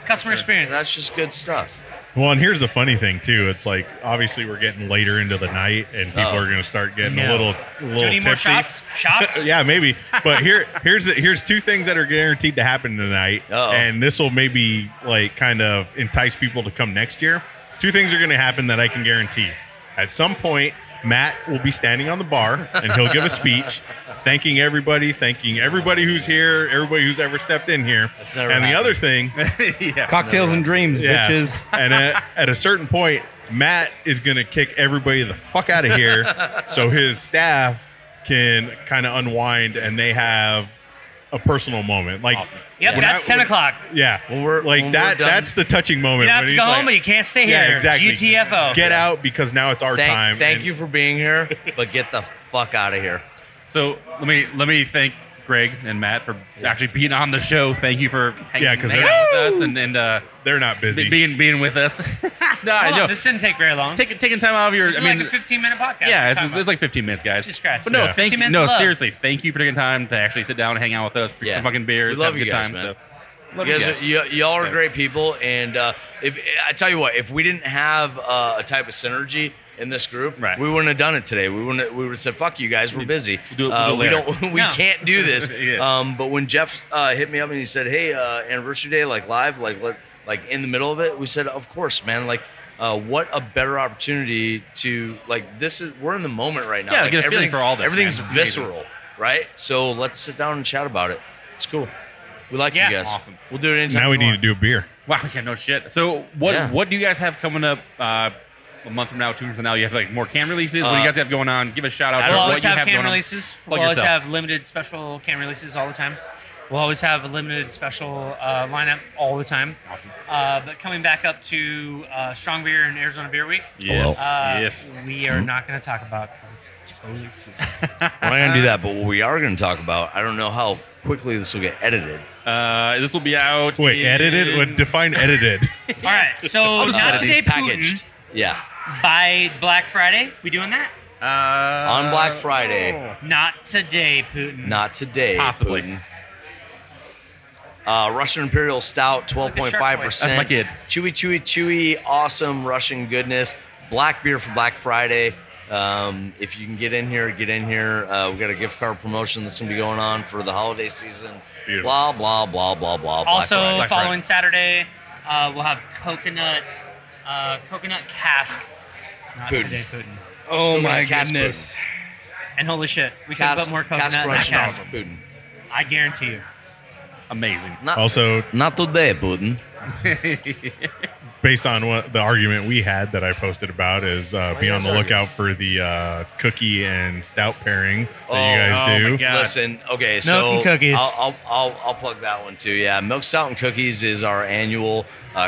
Customer experience. that's just good stuff. Well, and here's the funny thing too. It's like obviously we're getting later into the night, and people are going to start getting a No. little Do you need more tipsy. shots? Shots? Yeah, maybe. But here's two things that are guaranteed to happen tonight, Uh-oh. and this will maybe like kind of entice people to come next year. Two things are going to happen that I can guarantee. At some point, Matt will be standing on the bar, and he'll give a speech, thanking everybody who's here, everybody who's ever stepped in here. That's never and the happened. other thing, Cocktails and dreams, yeah, bitches. and at a certain point, Matt is going to kick everybody the fuck out of here so his staff can kind of unwind and they have a personal moment. Like, Awesome. Yep, when that's 10 o'clock. Yeah. When we're done, that's the touching moment. You have when to he's go like, home, but you can't stay here. Yeah, exactly. GTFO. Get out because now it's our time. Thank and- you for being here, but get the fuck out of here. So let me thank Greg and Matt for actually being on the show. Thank you for hanging 'cause out with us and They're not busy. being with us. No, I Hold know. on, this didn't take very long. Taking time out of your. This is I mean, like a 15-minute podcast. yeah, What are you it's like 15 minutes, guys. Jesus Christ. But no, Yeah. thank 15 you. minutes No, of love. seriously, thank you for taking time to actually sit down and hang out with us, drink Yeah. some fucking beers, We love have a you good guys, time. man. So, love You you guys, guys. y'all are So- great people, and if I tell you what, if we didn't have a type of synergy in this group, Right. we wouldn't have done it today. We would have said, "Fuck you guys, we're busy. We'll do it we later." don't, we No. can't do this." Yeah. But when Jeff hit me up and he said, "Hey, anniversary day, like live, like in the middle of it," we said, "Of course, man. Like, what a better opportunity to like this is. We're in the moment right now. Yeah, like, get a feeling everything's- for all this, Everything's man. It's amazing. visceral, right? So let's sit down and chat about it. It's cool. We like Yeah. you guys. Awesome. We'll do it anytime. now we you need to want. do a beer. Wow, yeah, no shit. So what Yeah. what do you guys have coming up a month from now, 2 months from now? You have like more can releases? What do you guys have going on? Give a shout out to We'll what always you have have can going on. releases. Plug We'll always yourself. have limited special can releases all the time. We'll always have a limited special lineup all the time. Awesome. But coming back up to Strong Beer and Arizona Beer Week, Yes. yes, we are not going to talk about because it's totally exclusive. We're not going to do that, but what we are going to talk about, I don't know how quickly this will get edited. This will be out. Wait, edited? What define edited? All right, so not today, Packaged. Putin. Yeah. By Black Friday, we doing that? On Black Friday. Not today, Putin. Not today. Possibly. Putin. Russian Imperial Stout, 12.5%. That's my kid. Chewy, awesome Russian goodness. Black beer for Black Friday. If you can get in here, get in here. We've got a gift card promotion that's going to be going on for the holiday season. Beautiful. Blah, blah, blah, blah, blah. Also, Black Friday. following Saturday, we'll have coconut cask. Not Putin. today, Putin. Oh my Cask goodness. And holy shit, we can put more coconut in that Cask cask. Putin. I guarantee you. Amazing. Also, Not today, Putin. based on what the argument we had that I posted about is be on the lookout for the cookie and stout pairing that you guys do. my God. Listen, okay, so Milk and cookies. I'll plug that one too. Yeah, Milk Stout and Cookies is our annual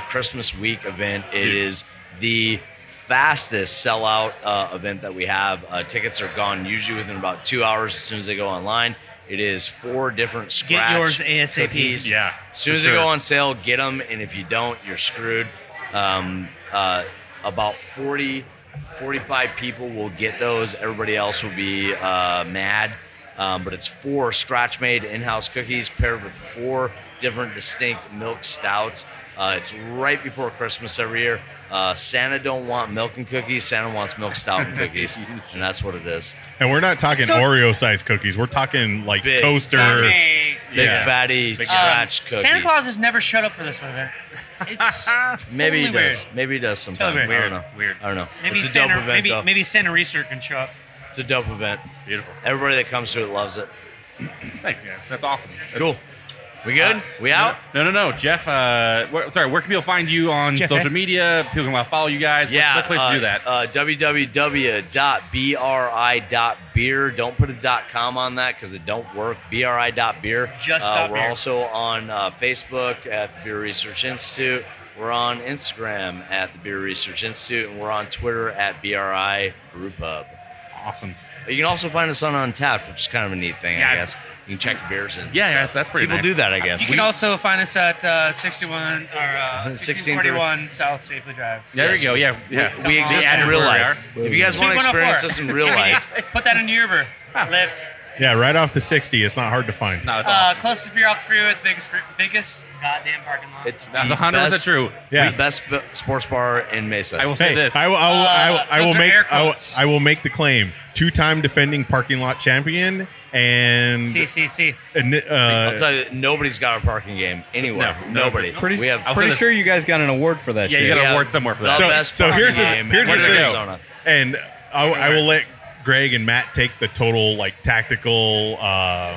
Christmas week event. It is the fastest sellout event that we have. Tickets are gone usually within about 2 hours as soon as they go online. It is 4 different scratch yours ASAP. cookies. Yeah, As soon as for they go sure. on sale, get them, and if you don't, you're screwed. About 45 people will get those. Everybody else will be mad. But it's 4 scratch-made in-house cookies paired with 4 different distinct milk stouts. It's right before Christmas every year. Santa don't want milk and cookies. Santa wants milk stout and cookies, and that's what it is. And we're not talking So- Oreo-sized cookies. We're talking like Big, coasters. Hey, Big Yeah. fatty scratch cookies. Santa Claus has never showed up for this one event. It's Maybe he totally does. weird. Maybe he does sometime. Totally I weird. don't know. Weird. I don't know. Maybe It's a dope Santa, event, maybe though. Santa Research can show up. It's a dope event. Beautiful. Everybody that comes to it loves it. Thanks, guys. That's awesome. Cool. We good? We out? No. Jeff, where can people find you on Jeff, social media? People can follow you guys. Yeah. What's the best place to do that? www.bri.beer. Don't put a .com on that because it don't work. bri.beer. Just We're .beer. also on Facebook at the Beer Research Institute. We're on Instagram at the Beer Research Institute, and we're on Twitter at BRI Brewpub. Awesome. You can also find us on Untapped, which is kind of a neat thing, Yeah. I guess. You can check your beers in. Yeah, that's pretty People nice. do that, I guess. You can also find us at 1641 South Stapley Drive. There we go. Yeah. We Come exist on. in real Where we life. are. If you guys want to Sweet 104. experience us in real life, Put that in your Uber. Lyft. Yeah, right off the 60. It's not hard to find. No, it's awesome. Closest beer off the freeway with the biggest goddamn parking lot. it's the That's 100% best, true. Yeah. the best sports bar in Mesa. I will say Hey, this. I will those are make air quotes. I will make the claim. 2-time defending parking lot champion and CCC. I'll tell you, nobody's got a parking game anywhere. No, Nobody. Pretty, we have I'll say pretty this. sure you guys got an award for that Yeah, shit. you got we an have award somewhere for the that. best So parking here's the- game here's in the thing. Arizona. and I will let Greg and Matt take the total like tactical all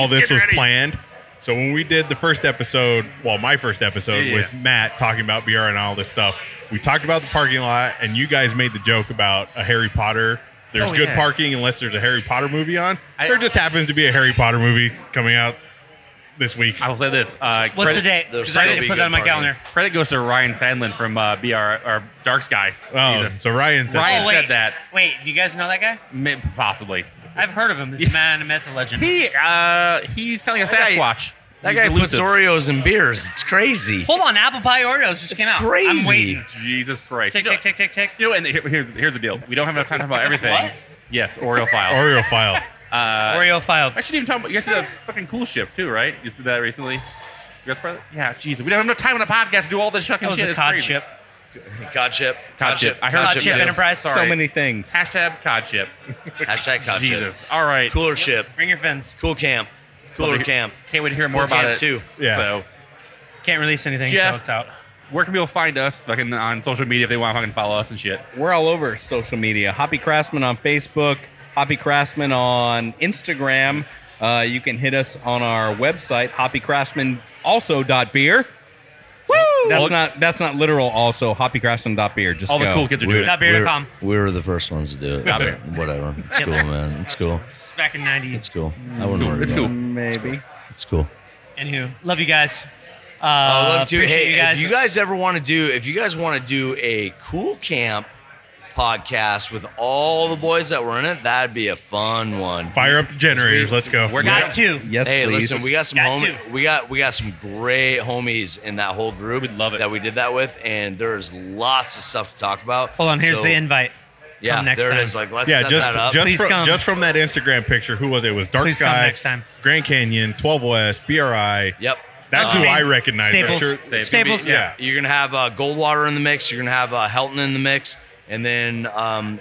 this getting was ready. planned. So when we did the first episode, well, my first episode Yeah. with Matt talking about BR and all this stuff, we talked about the parking lot, and you guys made the joke about a Harry Potter. There's Oh, good yeah. parking unless there's a Harry Potter movie on. I- There just happens to be a Harry Potter movie coming out this week. I will say this. What's the date? There'll Because I still need to be put that on my good parking. calendar. Credit goes to Ryan Sandlin from BR or Dark Sky. Oh, Jesus. so Ryan said Ryan that. wait. said that. Wait, you guys know that guy? Possibly. I've heard of him. This man, a myth, a legend. He's kind of like a That guy- Sasquatch. That He's guy puts elusive. Oreos in beers. It's crazy. Hold on, apple pie Oreos just came out. crazy. I'm waiting. Jesus Christ. Tick, tick, tick, tick, tick. You know, and here's the deal. We don't have enough time to talk about everything. What? Yes, Oreo file. Oreo file. Oreo filed. I shouldn't even talk about. You guys did a fucking cool ship too, right? You just did that recently. You guys probably. Yeah, Jesus. We don't have enough time on the podcast to do all this fucking That was shit. a It's cod crazy. chip. Cod chip. Cod chip. I heard Cod chip too. Enterprise. Sorry. So many things. Hashtag cod chip. Hashtag cod chip. Jesus. All right. Cooler ship. Bring your fins. Cool camp. Cooler camp. Can't wait to hear more Cool about camp it too. Yeah. So, Can't release anything Jeff. until it's out. where can people find us fucking on social media if they want to fucking follow us and shit? We're all over social media. Hoppy Craftsmen on Facebook, Hoppy Craftsmen on Instagram. You can hit us on our website, hoppycraftsmanalso.beer. Woo! That's not literal. Also, hoppycraftsmen.beer. Just All go. the cool kids are doing it. .beer.com. We were the first ones to do it. Got it. Whatever. It's Yep. cool, man. It's cool. It's back in '90. It's cool. I wouldn't worry It's about cool. it. Maybe. It's cool. Anywho, love you guys. I love to. Appreciate Hey, you guys. if you guys ever want to do, if you guys want to do a cool camp podcast with all the boys that were in it, that'd be a fun one. Fire up the generators. Let's go. We're got two. Yes, Hey, please. listen, we got some Got homies. We got some great homies in that whole group. We'd love it. That we did that with, and there's lots of stuff to talk about. Hold on, here's So, the invite. Yeah, Come next there time. it is. Like, let's Yeah, set that up. Please come. just from that Instagram picture, who was it? It was Dark Please come Sky, next time. Grand Canyon, 12 West, BRI. Yep. That's who I Staples. recognize. Staples. For sure. Staples. Yeah. You're gonna have Goldwater in the mix. You're gonna have Helton in the mix, and then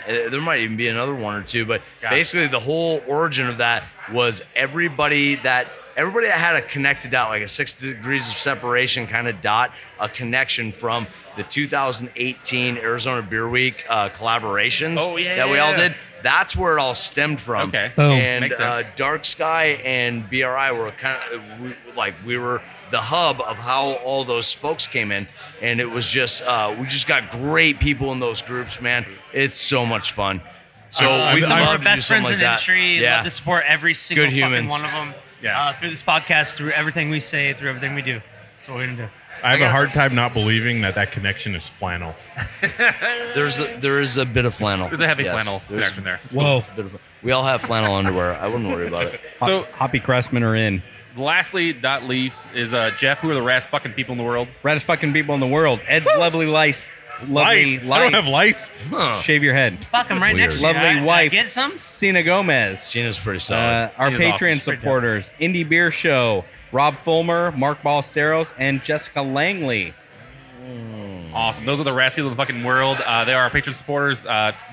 there might even be another one or two. But basically, the whole origin of that was everybody that had a connected dot, like a 6 degrees of separation kind of dot, a connection from the 2018 Arizona Beer Week collaborations that we all did. That's where it all stemmed from. Okay. Boom. And Makes sense. Dark Sky and BRI were kind of we were the hub of how all those spokes came in, and it was just we just got great people in those groups, man. It's so much fun. So I'm- we Some of love our to do best friends something in the like industry. that. Love to support every single Good fucking humans. one of them. Yeah. Through this podcast, through everything we say, through everything we do. That's what we're gonna do. I have a hard time not believing that connection is flannel. There is a bit of flannel. There's a heavy Yes, flannel there's connection there. Whoa. a bit of- we all have flannel underwear. I wouldn't worry about it. So, Hoppy Craftsmen are in. lastly, dot leafs is Jeff. Who are the raddest fucking people in the world? Raddest fucking people in the world. Ed's lovely lice. Lovely Lice. I don't have lice. Shave your head. Fuck, I'm right Weird. next to you. Lovely I wife. get some? Cena Gomez. Cena's pretty solid. Our Cena's Patreon awesome. supporters, Indie Beer Show, Rob Fulmer, Mark Ballesteros, and Jessica Langley. Awesome. Those are the raddest people in the fucking world. They are our patron supporters. You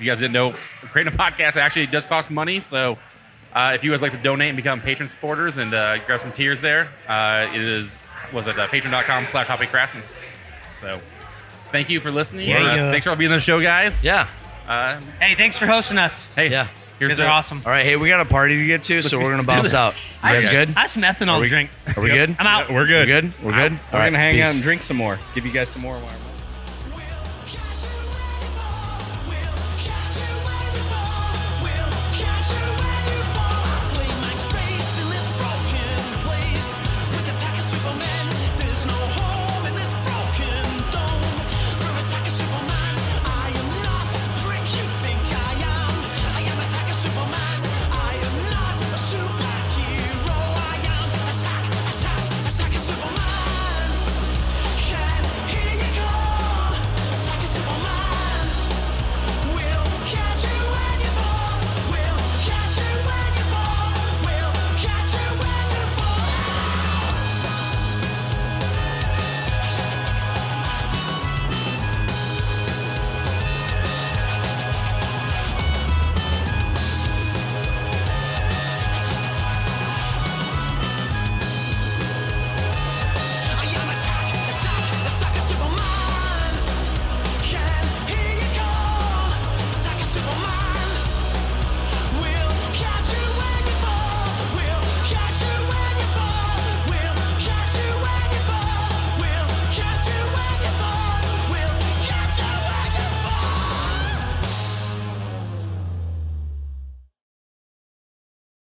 guys didn't know creating a podcast actually does cost money. So if you guys like to donate and become patron supporters and grab some tiers there, it is patreon.com/Hoppy Craftsmen. So thank you for listening. Yeah. Thanks for all being on the show, guys. Yeah. Hey, thanks for hosting us. Hey, Yeah. You here's guys are the- awesome. All right. Hey, we got a party to get to, so we're gonna do bounce this. out. You guys good? I have some ethanol to drink. Are we good? I'm out. We're good. We're good. We're good. We're going to hang peace. out and drink some more. Give you guys some more while we're